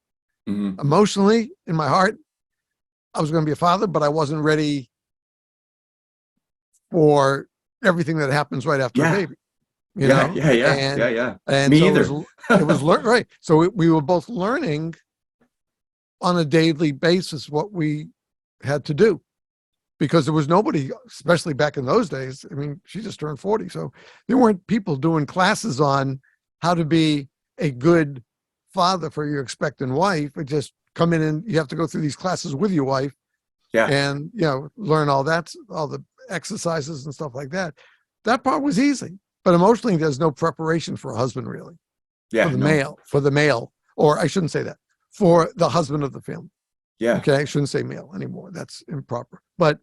Mm-hmm. Emotionally, in my heart, I was going to be a father, but I wasn't ready for everything that happens right after a baby. And me so either. It was right. So we were both learning on a daily basis what we had to do, because there was nobody, especially back in those days. She just turned 40, so there weren't people doing classes on how to be a good father for your expectant wife. It just come in and you have to go through these classes with your wife, and learn all the exercises and stuff like that. That part was easy, but emotionally, there's no preparation for a husband, really. For the male, or I shouldn't say that, for the husband of the family. Yeah. Okay, I shouldn't say male anymore. That's improper. But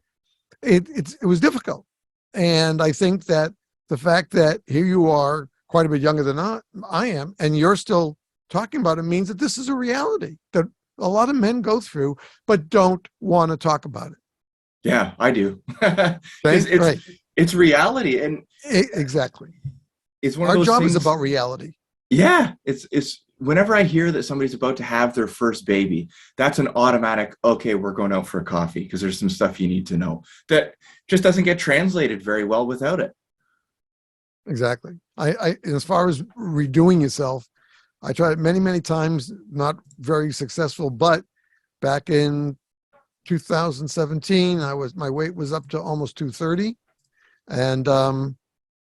it was difficult, and I think that the fact that here you are, quite a bit younger than I am, and you're still talking about it, means that this is a reality that a lot of men go through, but don't want to talk about it. Yeah, I do. it's reality. And Exactly. it's one of Our those job things. is about reality. Yeah, it's whenever I hear that somebody's about to have their first baby, that's an automatic, okay, we're going out for a coffee because there's some stuff you need to know that just doesn't get translated very well without it. Exactly. As far as redoing yourself, I tried many, many times, not very successful, but back in 2017, my weight was up to almost 230, and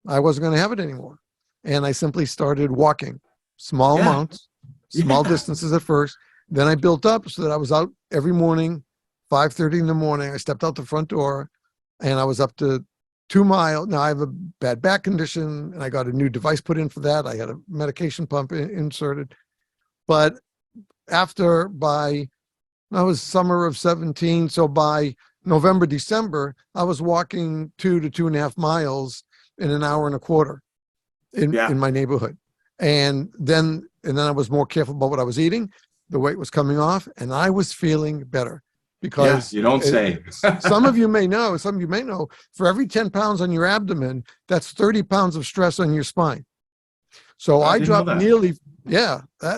I wasn't going to have it anymore. And I simply started walking small Yeah, amounts, small yeah, distances at first. Then I built up so that I was out every morning, 5:30 in the morning. I stepped out the front door and I was up to 2 miles. Now I have a bad back condition and I got a new device put in for that. I had a medication pump inserted. But I was summer of 17. So by November, December, I was walking 2 to 2.5 miles in an hour and a quarter yeah, in my neighborhood. And then I was more careful about what I was eating. The weight was coming off and I was feeling better yeah. because You don't say. some of you may know, for every 10 pounds on your abdomen, that's 30 pounds of stress on your spine. So I I didn't know dropped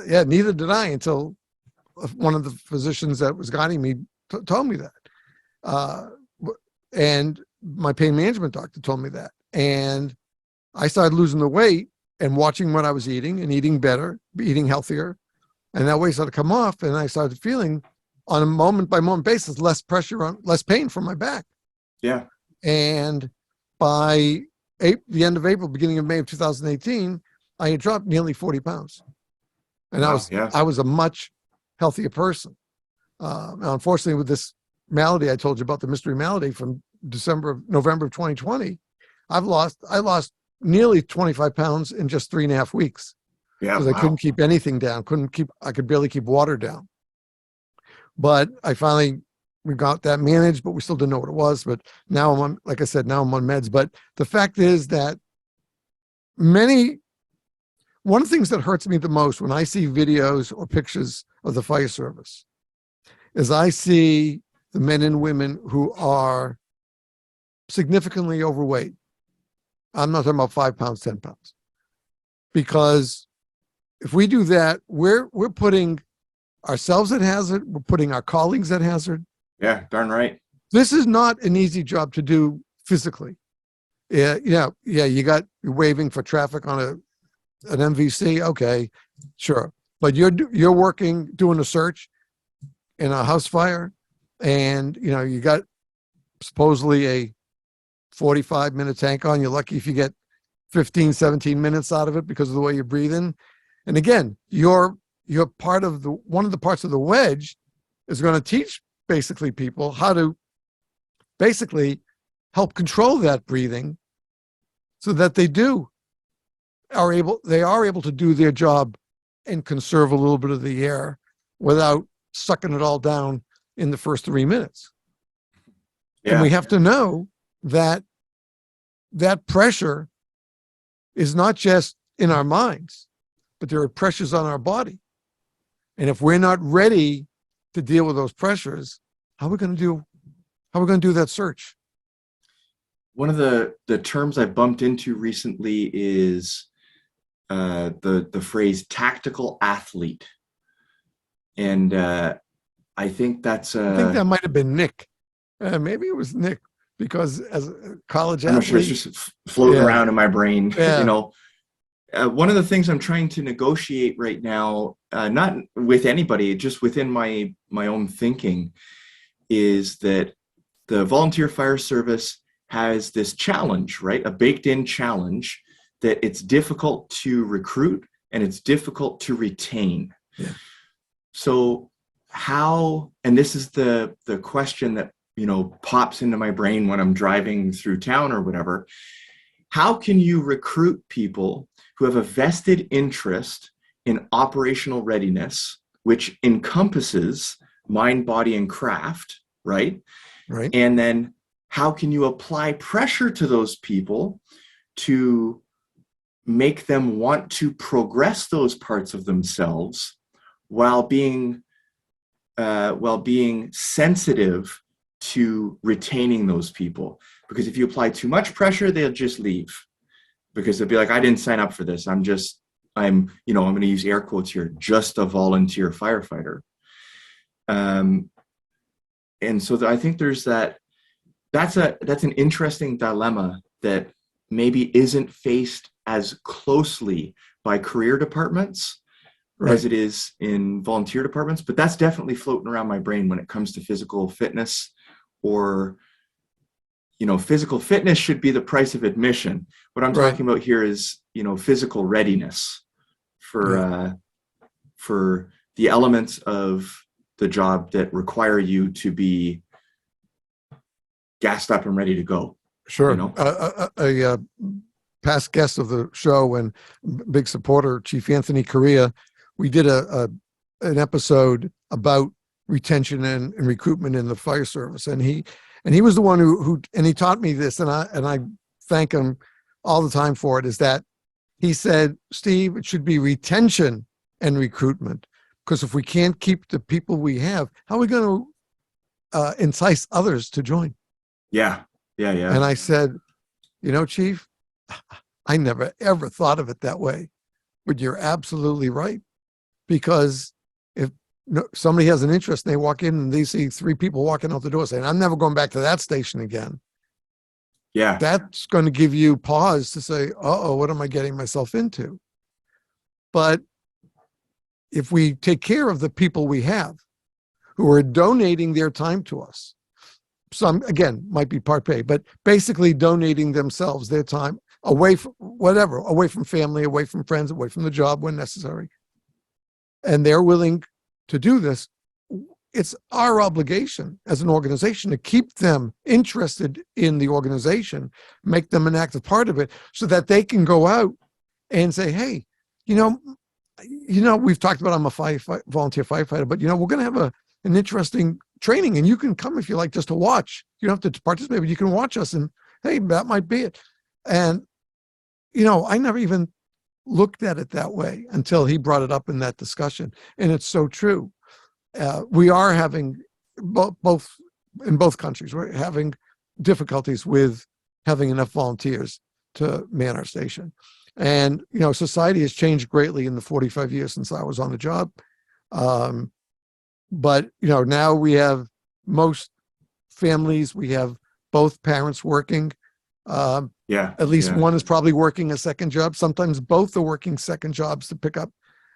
that. neither did I until one of the physicians that was guiding me told me that. Uh, and my pain management doctor told me that. And I started losing the weight and watching what I was eating and eating better, eating healthier. And that weight started to come off. And I started feeling on a moment by moment basis, less pain from my back. Yeah. And by the end of April, beginning of May of 2018, I had dropped nearly 40 pounds. And Wow. Yeah. I was a much healthier person. Now, unfortunately, with this malady I told you about, the mystery malady from November of 2020, I lost nearly 25 pounds in just 3.5 weeks Yeah. because I couldn't Wow. keep anything down. I could barely keep water down. But we got that managed, but we still didn't know what it was. But now like I said, now I'm on meds. But the fact is that one of the things that hurts me the most when I see videos or pictures of the fire service is I see the men and women who are significantly overweight. I'm not talking about 5 pounds, 10 pounds, because if we do that, we're putting ourselves at hazard. We're putting our colleagues at hazard. Yeah. Darn right. This is not an easy job to do physically. Yeah. You're waving for traffic on an MVC. Okay, sure. But you're working, doing a search in a house fire, and you got supposedly a 45-minute tank on. You're lucky if you get 15, 17 minutes out of it because of the way you're breathing. And again, you're part of one of the parts of the wedge is going to teach basically people how to basically help control that breathing so that they are able to do their job and conserve a little bit of the air without sucking it all down in the first 3 minutes. Yeah. And we have to know that pressure is not just in our minds, but there are pressures on our body. And if we're not ready to deal with those pressures, how are we going to do that search? One of the terms I bumped into recently is the phrase tactical athlete. And I think that's I think that might have been Nick. Maybe it was Nick, because as a college I'm not sure, it's athlete, just floating Yeah. around in my brain. Yeah. One of the things I'm trying to negotiate right now, not with anybody, just within my own thinking, is that the volunteer fire service has this challenge, right? A baked in challenge that it's difficult to recruit and it's difficult to retain. Yeah. So how, and this is the question that, pops into my brain when I'm driving through town or whatever, how can you recruit people who have a vested interest in operational readiness, which encompasses mind, body, and craft, right? Right. And then how can you apply pressure to those people to make them want to progress those parts of themselves while being sensitive to retaining those people? because if you apply too much pressure, they'll just leave, because they'll be like, I didn't sign up for this. I'm going to use air quotes here, just a volunteer firefighter. And so I think there's that's an interesting dilemma that maybe isn't faced as closely by career departments as it is in volunteer departments, but that's definitely floating around my brain when it comes to physical fitness. Or, physical fitness should be the price of admission. What I'm talking about here is, physical readiness for the elements of the job that require you to be gassed up and ready to go. Sure. A past guest of the show and big supporter, Chief Anthony Correa, we did an episode about retention and recruitment in the fire service, and he was the one who he taught me this, and I thank him all the time for it. Is that he said, Steve, it should be retention and recruitment, because if we can't keep the people we have, how are we going to entice others to join? Yeah. And I said, Chief, I never ever thought of it that way, but you're absolutely right. Because if somebody has an interest and they walk in and they see 3 people walking out the door saying, I'm never going back to that station again. Yeah. That's going to give you pause to say, what am I getting myself into? But if we take care of the people we have who are donating their time to us, some, again, might be part pay, but basically donating themselves, their time away from away from family, away from friends, away from the job when necessary, and they're willing to do this, it's our obligation as an organization to keep them interested in the organization, make them an active part of it, so that they can go out and say, hey, we've talked about I'm a volunteer firefighter, but we're going to have an interesting training, and you can come if you like just to watch. You don't have to participate, but you can watch us, and hey, that might be it. And I never even looked at it that way until he brought it up in that discussion, and it's so true. We are having both in both countries, we're having difficulties with having enough volunteers to man our station. And society has changed greatly in the 45 years since I was on the job. But now we have most families, we have both parents working. At least one is probably working a second job. Sometimes both are working second jobs to pick up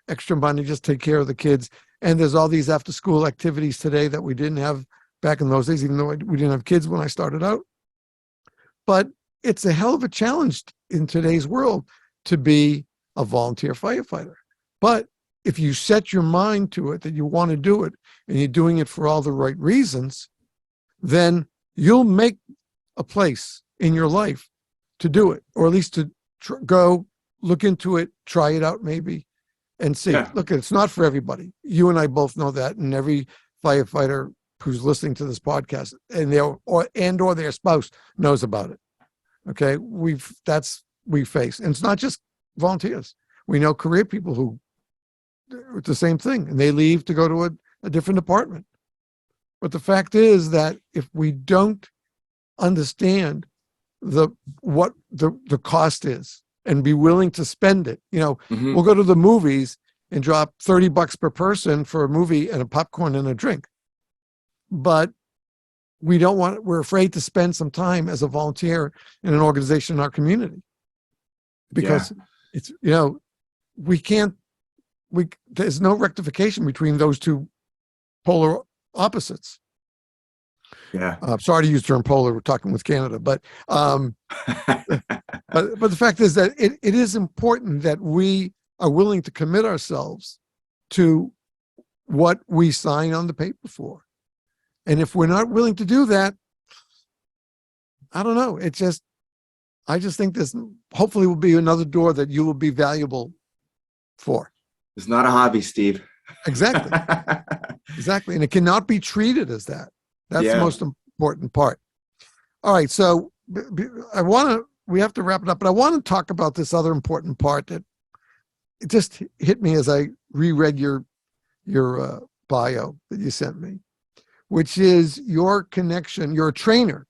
extra money, just take care of the kids. And there's all these after school activities today that we didn't have back in those days, even though we didn't have kids when I started out. But it's a hell of a challenge in today's world to be a volunteer firefighter. But if you set your mind to it, that you want to do it, and you're doing it for all the right reasons, then you'll make a place in your life to do it, or at least to go look into it, try it out maybe, and see. Look, it's not for everybody. You and I both know that, and every firefighter who's listening to this podcast and their spouse knows about it. Okay, we face, and it's not just volunteers. We know career people who it's the same thing, and they leave to go to a different department. But the fact is that if we don't understand what the cost is and be willing to spend it, we'll go to the movies and drop $30 per person for a movie and a popcorn and a drink. But we're afraid to spend some time as a volunteer in an organization in our community, because it's, there's no rectification between those two polar opposites. I'm sorry to use the term polar. We're talking with Canada, but the fact is that it is important that we are willing to commit ourselves to what we sign on the paper for. And if we're not willing to do that, I don't know. I just think this hopefully will be another door that you will be valuable for. It's not a hobby, Steve. Exactly. Exactly. And it cannot be treated as that. That's the most important part. All right. So we have to wrap it up, but I want to talk about this other important part that it just hit me as I reread your bio that you sent me, which is your connection. You're a trainer,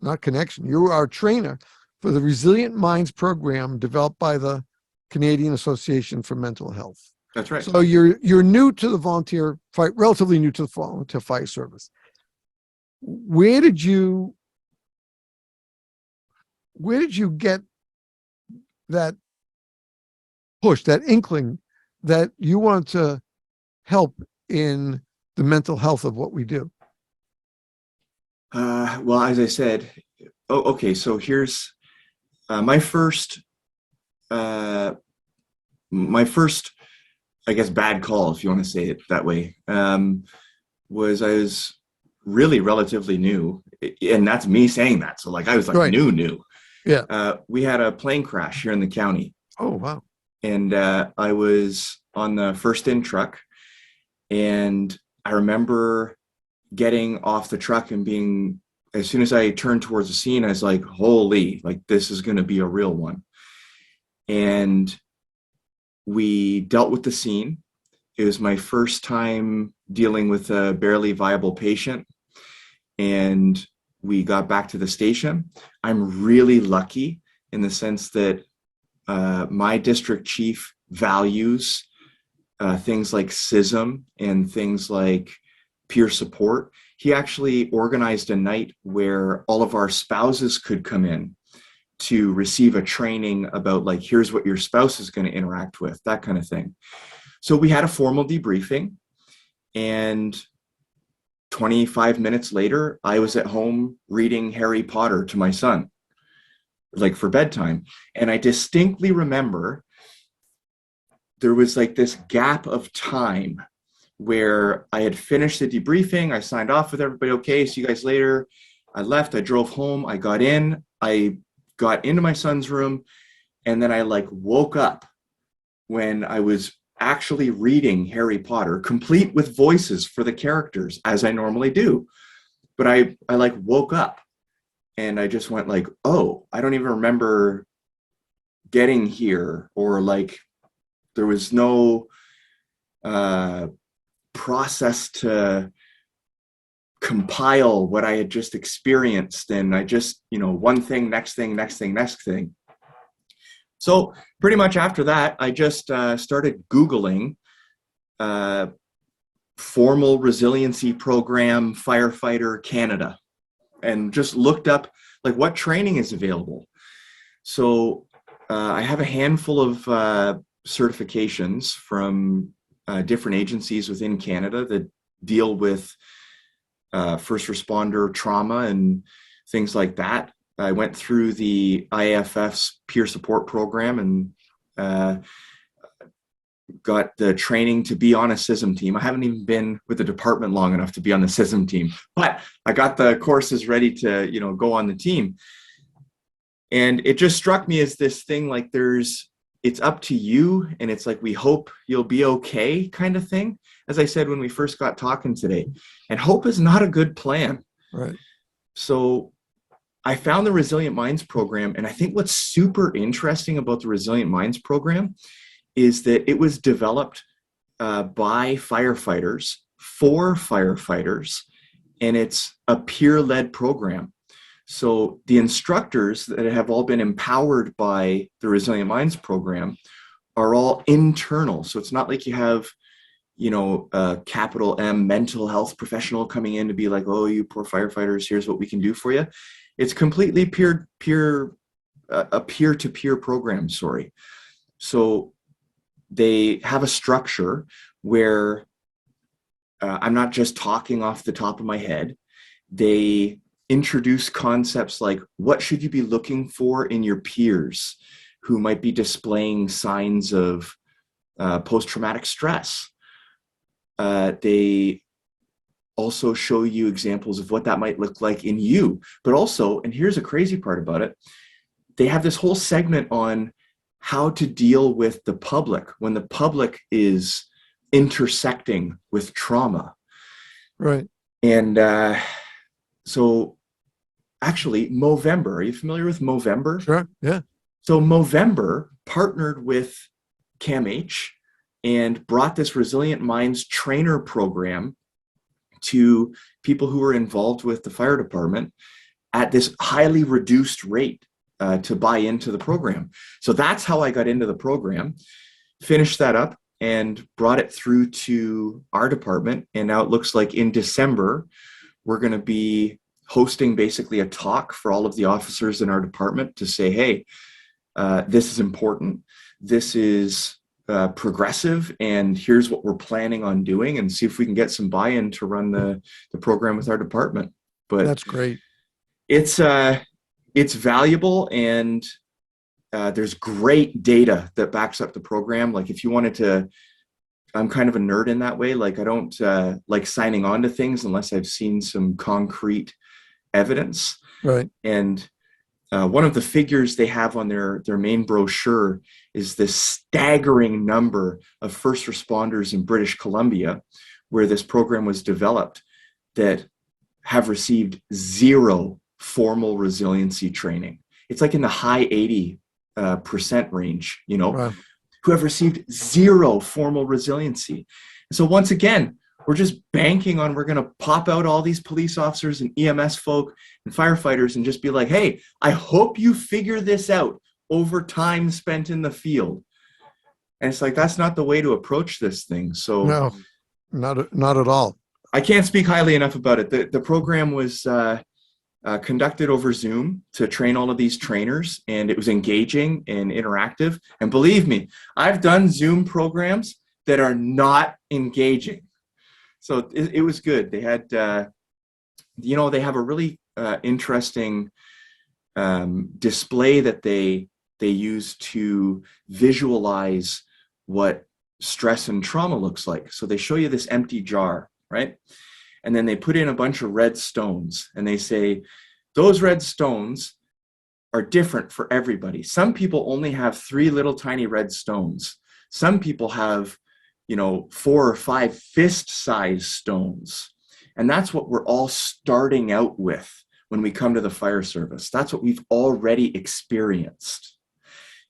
not connection. You are a trainer for the Resilient Minds program developed by the Canadian Association for Mental Health. That's right. So you're new to the volunteer fight, relatively new to the volunteer fire service. Where did you get that push, that inkling that you want to help in the mental health of what we do? Well, as I said, okay. So here's my first, I guess, bad call, if you want to say it that way, was I was really relatively new, and that's me saying that. So like I was like Right. new. Yeah. We had a plane crash here in the county. Oh, wow. And I was on the first in truck, and I remember getting off the truck and being, as soon as I turned towards the scene, I was like, holy, like this is going to be a real one. And we dealt with the scene. It was my first time dealing with a barely viable patient, and we got back to the station. I'm really lucky in the sense that my district chief values things like CISM and things like peer support. He actually organized a night where all of our spouses could come in to receive a training about, like, here's what your spouse is going to interact with, that kind of thing. So we had a formal debriefing, and 25 minutes later, I was at home reading Harry Potter to my son, like for bedtime. And I distinctly remember there was like this gap of time where I had finished the debriefing. I signed off with everybody. Okay, see you guys later. I left, I drove home, I got into my son's room, and then I like woke up when I was actually reading Harry Potter, complete with voices for the characters, as I normally do. But I like woke up and I just went like, oh, I don't even remember getting here, or like there was no process to compile what I had just experienced. And I just, one thing, next thing, next thing, next thing. So pretty much after that, I just started Googling formal resiliency program firefighter Canada, and just looked up like what training is available. So I have a handful of certifications from different agencies within Canada that deal with first responder trauma and things like that. I went through the IAFF's peer support program and got the training to be on a CISM team. I haven't even been with the department long enough to be on the CISM team, but I got the courses ready to, go on the team. And it just struck me as this thing, like it's up to you, and it's like, we hope you'll be okay kind of thing. As I said when we first got talking today, and hope is not a good plan. Right. So I found the Resilient Minds program, and I think what's super interesting about the Resilient Minds program is that it was developed by firefighters for firefighters, and it's a peer-led program. So the instructors that have all been empowered by the Resilient Minds program are all internal. So it's not like you have, a capital M mental health professional coming in to be like, oh, you poor firefighters, here's what we can do for you. It's completely a peer-to-peer program, So they have a structure where I'm not just talking off the top of my head. They introduce concepts like, what should you be looking for in your peers who might be displaying signs of post-traumatic stress? They also show you examples of what that might look like in you. But also, and here's a crazy part about it, they have this whole segment on how to deal with the public when the public is intersecting with trauma. Right. And so actually, Movember, are you familiar with Movember? Sure. Yeah. So Movember partnered with CAMH and brought this Resilient Minds trainer program to people who were involved with the fire department at this highly reduced rate to buy into the program. So that's how I got into the program, finished that up and brought it through to our department. And now it looks like in December, we're going to be hosting basically a talk for all of the officers in our department to say, hey, this is important. This is progressive, and here's what we're planning on doing, and see if we can get some buy-in to run the program with our department. But That's great. It's valuable, and there's great data that backs up the program. Like if you wanted to, I'm kind of a nerd in that way. Like I don't like signing on to things unless I've seen some concrete evidence. Right. And one of the figures they have on their main brochure is this staggering number of first responders in British Columbia, where this program was developed, that have received zero formal resiliency training. It's like in the high 80% range, you know, Wow. who have received zero formal resiliency. And so once again, we're just banking on, we're going to pop out all these police officers and EMS folk and firefighters and just be like, hey, I hope you figure this out over time spent in the field. And it's like, that's not the way to approach this thing. So No, not at all. I can't speak highly enough about it. The program was conducted over Zoom to train all of these trainers, and it was engaging and interactive. And believe me, I've done Zoom programs that are not engaging. So it was good. They had, they have a really interesting display that they use to visualize what stress and trauma looks like. So they show you this empty jar, right? And then they put in a bunch of red stones, and they say, those red stones are different for everybody. Some people only have 3 little tiny red stones. Some people have 4 or 5 fist-sized stones. And that's what we're all starting out with when we come to the fire service. That's what we've already experienced.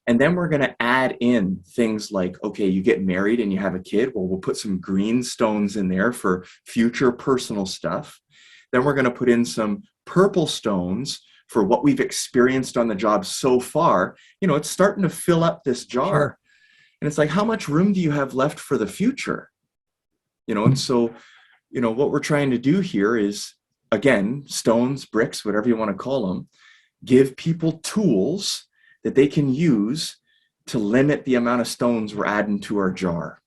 And then we're going to add in things like, okay, you get married and you have a kid. Well, we'll put some green stones in there for future personal stuff. Then we're going to put in some purple stones for what we've experienced on the job so far. It's starting to fill up this jar. Sure. And it's like, how much room do you have left for the future? And so, what we're trying to do here is, again, stones, bricks, whatever you want to call them, give people tools that they can use to limit the amount of stones we're adding to our jar,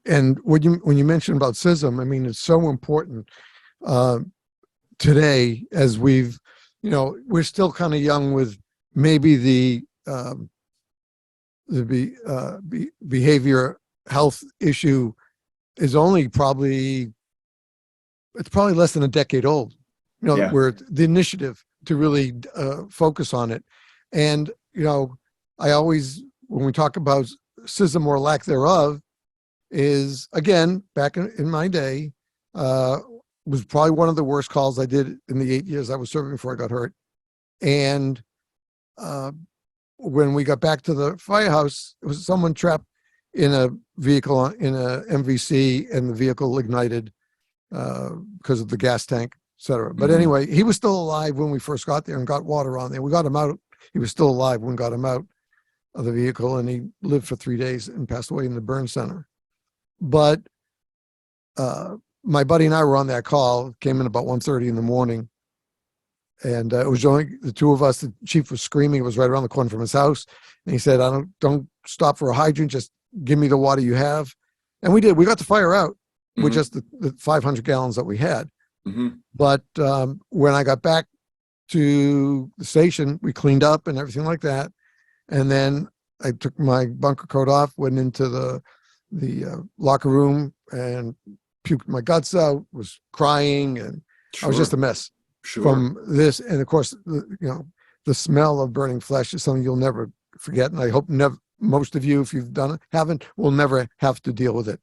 And when you mentioned about CISM, I mean, it's so important today, as we're still kind of young with maybe the behavior health issue is only probably less than a decade old, Yeah. where the initiative to really focus on it. And, I always, when we talk about CISM or lack thereof, is, again, back in my day, was probably one of the worst calls I did in the 8 years I was serving before I got hurt. And when we got back to the firehouse, it was someone trapped in a vehicle, in a MVC, and the vehicle ignited because of the gas tank, et cetera. But anyway, he was still alive when we first got there and got water on there. We got him out. He was still alive when we got him out of the vehicle, and he lived for 3 days and passed away in the burn center. But my buddy and I were on that call, came in about 1:30 in the morning. And it was only the two of us. The chief was screaming. It was right around the corner from his house. And he said, don't stop for a hydrant. Just give me the water you have. And we did. We got the fire out with just the 500 gallons that we had. But when I got back to the station, we cleaned up and everything like that. And then I took my bunker coat off, went into the locker room and puked my guts out, was crying, and I was just a mess. Sure. From this. And of course, the smell of burning flesh is something you'll never forget. And I hope most of you, if you've done it, will never have to deal with it.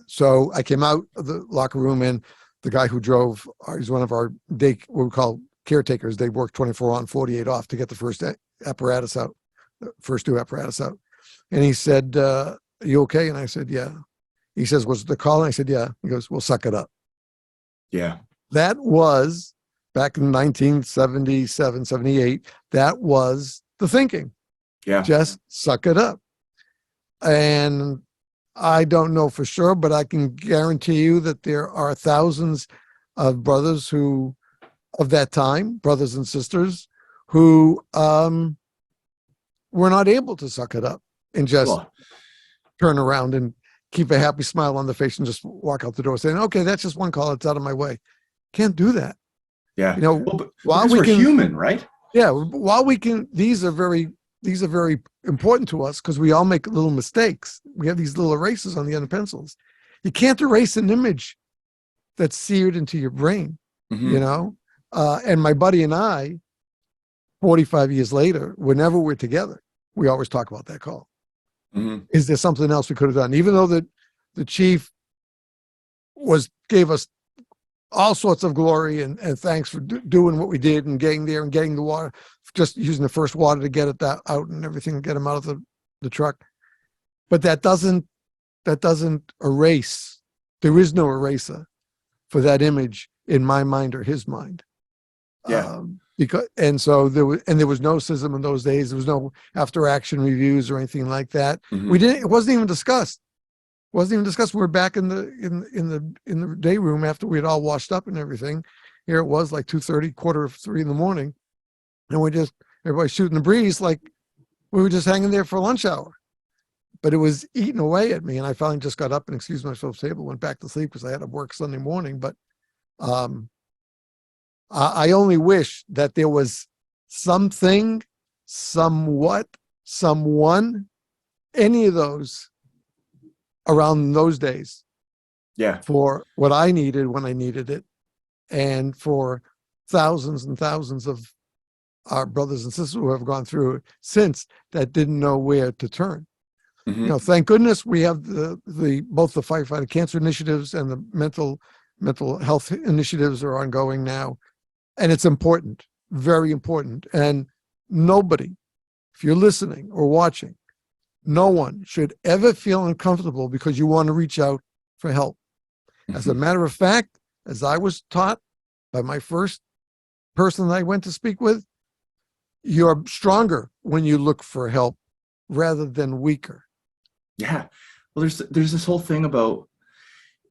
So I came out of the locker room, and the guy who drove, he's one of our what we call caretakers. They work 24 on, 48 off to get the first apparatus out, the first 2 apparatus out. And he said, are you okay? And I said, yeah. He says, was it the call? And I said, yeah. He goes, well, suck it up. Yeah. That was back in 1977, 78. That was the thinking. Yeah. Just suck it up. And I don't know for sure, but I can guarantee you that there are thousands of brothers who, of that time, brothers and sisters, who were not able to suck it up and just Well, turn around and keep a happy smile on the face and just walk out the door saying, okay, that's just one call. It's out of my way. Can't do that. yeah. You know, Well, but while because we we're can, human, right? yeah, while we can, these are very important to us because we all make little mistakes. We have these little erasers on the end of pencils. You can't erase an image that's seared into your brain, Mm-hmm. you know? And my buddy and I, 45 years later, whenever we're together, we always talk about that call. Mm-hmm. Is there something else we could have done? Even though the chief gave us all sorts of glory and thanks for doing what we did and getting there and getting the water, just using the first water to get it out and everything, get him out of the truck. But that doesn't erase. There is no eraser for that image in my mind or his mind. Yeah. So there was no SISM in those days. There was no after action reviews or anything like that. Mm-hmm. It wasn't even discussed. We were back in the day room after we had all washed up and everything. Here it was like 2:30, 2:45 in the morning. And everybody shooting the breeze like we were just hanging there for lunch hour. But it was eating away at me. And I finally just got up and excused myself from the table, went back to sleep because I had to work Sunday morning. But I only wish that there was something, somewhat, someone, any of those around those days. Yeah. For what I needed when I needed it, and for thousands and thousands of our brothers and sisters who have gone through it since that didn't know where to turn. Mm-hmm. You know, thank goodness we have both the firefighter cancer initiatives and the mental health initiatives are ongoing now. And it's important, very important. And nobody, if you're listening or watching, no one should ever feel uncomfortable because you want to reach out for help. As a matter of fact, as I was taught by my first person that I went to speak with, you're stronger when you look for help rather than weaker. Yeah. Well, there's this whole thing about,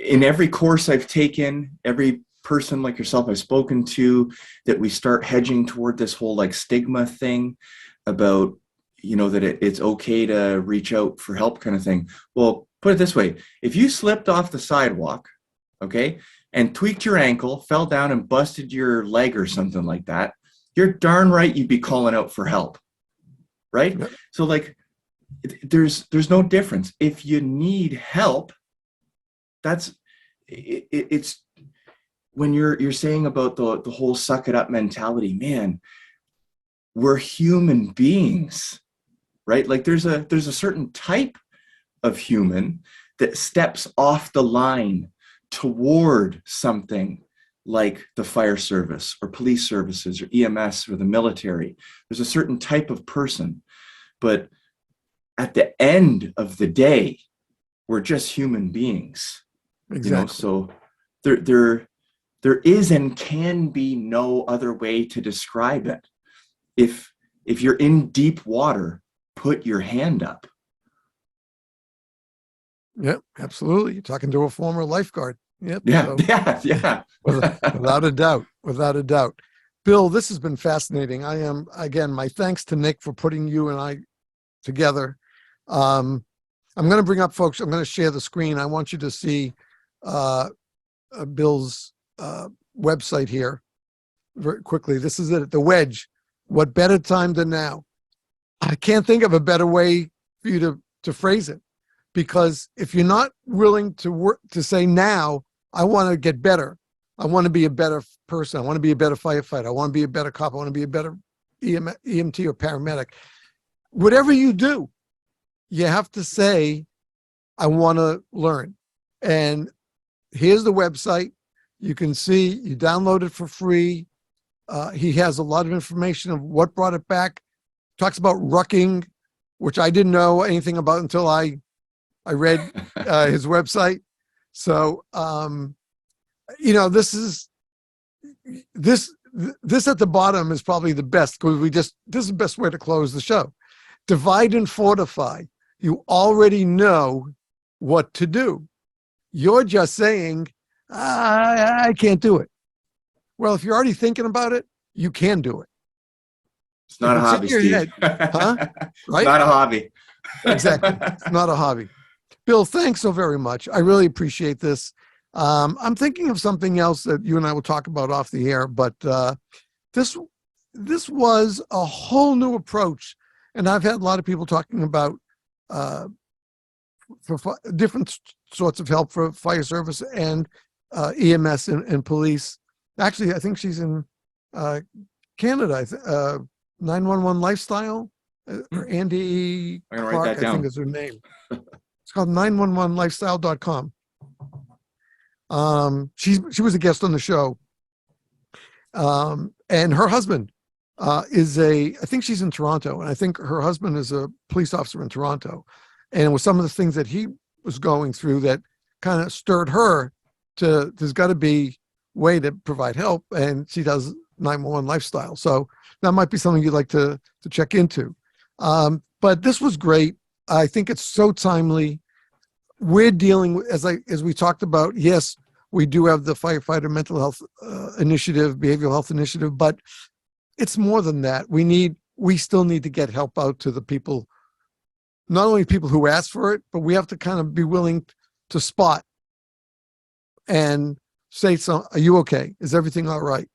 in every course I've taken, every person like yourself I've spoken to, that we start hedging toward this whole like stigma thing about, you know, that it's okay to reach out for help kind of thing. Well, put it this way. If you slipped off the sidewalk, okay, and tweaked your ankle, fell down and busted your leg or something like that, you're darn right you'd be calling out for help, right? Yep. So like, there's no difference. If you need help, it's when you're saying about the whole suck it up mentality, man, we're human beings, right? Like there's a certain type of human that steps off the line toward something like the fire service or police services or EMS or the military. There's a certain type of person, but at the end of the day, we're just human beings. Exactly. You know, so there is and can be no other way to describe it. If you're in deep water, put your hand up. Yep, absolutely. You're talking to a former lifeguard. Yep. Yeah, so, yeah. without a doubt. Bill, this has been fascinating. Again, my thanks to Nick for putting you and I together. I'm going to bring up folks. I'm going to share the screen. I want you to see Bill's website here very quickly. This is it, the Wedge. What better time than now? I can't think of a better way for you to phrase it, because if you're not willing to work to say now, I want to get better. I want to be a better person. I want to be a better firefighter. I want to be a better cop. I want to be a better EMT or paramedic. Whatever you do, you have to say, I want to learn. And here's the website. You can see, you download it for free. He has a lot of information of what brought it back. Talks about rucking, which I didn't know anything about until I read his website. So, you know, this this at the bottom is probably the best, because this is the best way to close the show. Divide and fortify. You already know what to do. You're just saying, I can't do it. Well, if you're already thinking about it, you can do it. It's not a hobby, Steve. Huh? Right? Not a hobby. Exactly. It's not a hobby. Bill, thanks so very much. I really appreciate this. I'm thinking of something else that you and I will talk about off the air, but this was a whole new approach, and I've had a lot of people talking about different sorts of help for fire service and EMS and police. Actually, I think she's in Canada. 911 Lifestyle, or Andy I'm gonna Clark, write that I think down. is her name. It's called 911lifestyle.com. She was a guest on the show. And her husband I think she's in Toronto, and I think her husband is a police officer in Toronto. And it was some of the things that he was going through that kind of stirred her to, there's got to be a way to provide help. And she does 911 Lifestyle. So that might be something you'd like to check into. But this was great. I think it's so timely. We're dealing with, as we talked about, yes, we do have the firefighter mental health initiative, behavioral health initiative, but it's more than that. We still need to get help out to the people, not only people who ask for it, but we have to kind of be willing to spot and say, are you okay? Is everything all right?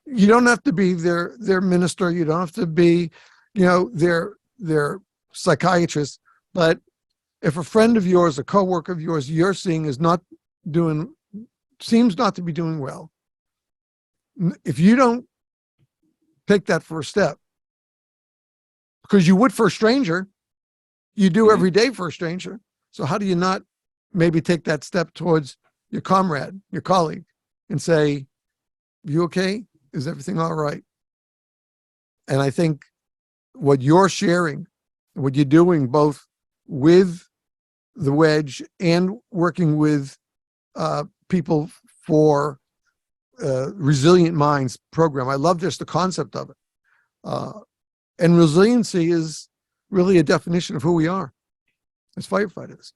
You don't have to be their minister. You don't have to be, their psychiatrist. But if a friend of yours, a coworker of yours, you're seeing seems not to be doing well, if you don't take that first step, because you would for a stranger, you do every day for a stranger. So how do you not maybe take that step towards your comrade, your colleague, and say, you okay? Is everything all right? And I think what you're sharing, what you're doing both with the Wedge and working with people for Resilient Minds program. I love just the concept of it. And resiliency is really a definition of who we are as firefighters.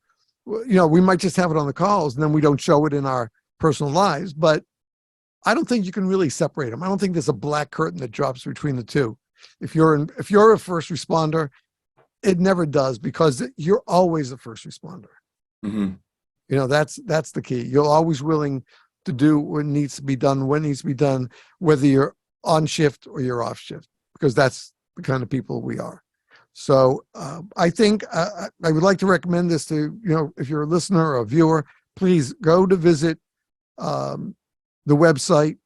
We might just have it on the calls and then we don't show it in our personal lives, but I don't think you can really separate them. I don't think there's a black curtain that drops between the two. If you're a first responder, it never does, because you're always a first responder. Mm-hmm. That's the key. You're always willing to do what needs to be done, when it needs to be done, whether you're on shift or you're off shift, because that's the kind of people we are. So I think I would like to recommend this to, if you're a listener or a viewer, please go to visit the website,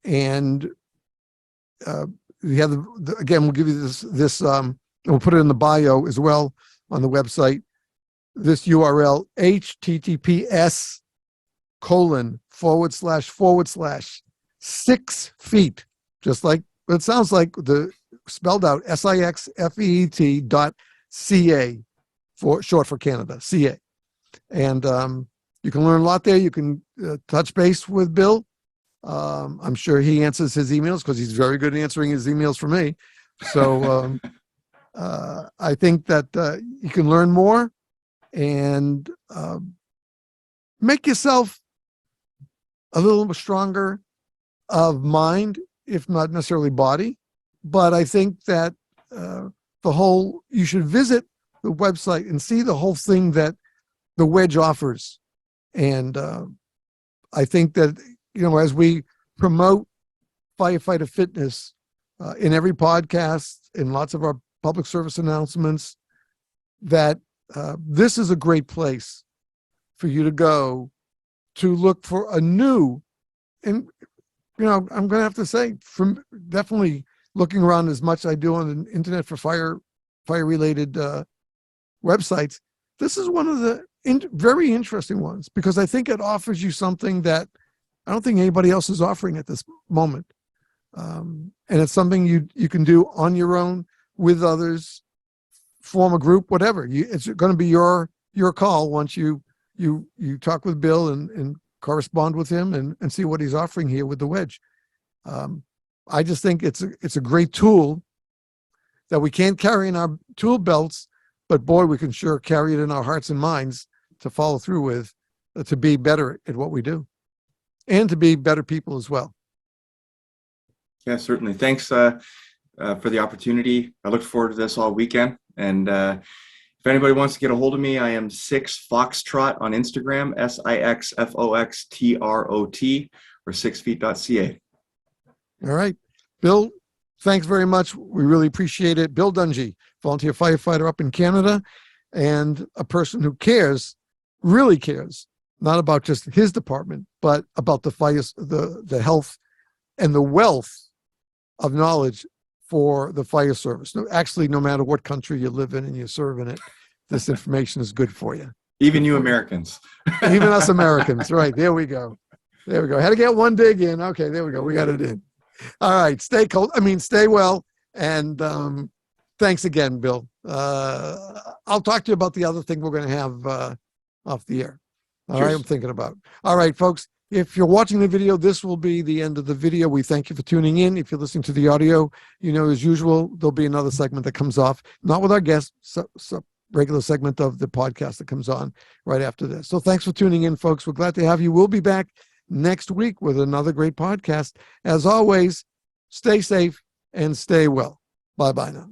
and we have again, we'll give you this we'll put it in the bio as well on the website, this URL, https:// 6 feet, just like it sounds like, the spelled out SIXFEET.ca, for short for Canada, CA. And you can learn a lot there. You can touch base with Bill. I'm sure he answers his emails, because he's very good at answering his emails for me. So I think that you can learn more and make yourself a little stronger of mind, if not necessarily body. But I think that you should visit the website and see the whole thing that the Wedge offers. And I think that, as we promote firefighter fitness in every podcast, in lots of our public service announcements, that this is a great place for you to go to look for a new, and, I'm going to have to say, from definitely looking around as much as I do on the internet for fire related websites, this is one of the very interesting ones, because I think it offers you something that I don't think anybody else is offering at this moment. And it's something you can do on your own, with others, form a group, whatever. It's going to be your call once you talk with Bill and correspond with him and see what he's offering here with the Wedge. I just think it's a great tool that we can't carry in our tool belts, but boy, we can sure carry it in our hearts and minds to follow through with, to be better at what we do and to be better people as well. Yeah, certainly. Thanks for the opportunity. I look forward to this all weekend. And if anybody wants to get a hold of me, I am 6foxtrot on Instagram, SIXFOXTROT, or 6feet.ca. All right. Bill, thanks very much. We really appreciate it. Bill Dungey, volunteer firefighter up in Canada, and a person who cares, really cares, not about just his department, but about the fire, the health and the wealth of knowledge for the fire service. No, actually, no matter what country you live in and you serve in it, this information is good for you. Even you Americans. Even us Americans. Right. There we go. There we go. Had to get one dig in. Okay, there we go. We got it in. All right. Stay well. And thanks again, Bill. I'll talk to you about the other thing we're going to have off the air. All right. I'm thinking about. All right, folks. If you're watching the video, this will be the end of the video. We thank you for tuning in. If you're listening to the audio, as usual, there'll be another segment that comes off, not with our guest, regular segment of the podcast that comes on right after this. So thanks for tuning in, folks. We're glad to have you. We'll be back next week with another great podcast. As always, stay safe and stay well. Bye-bye now.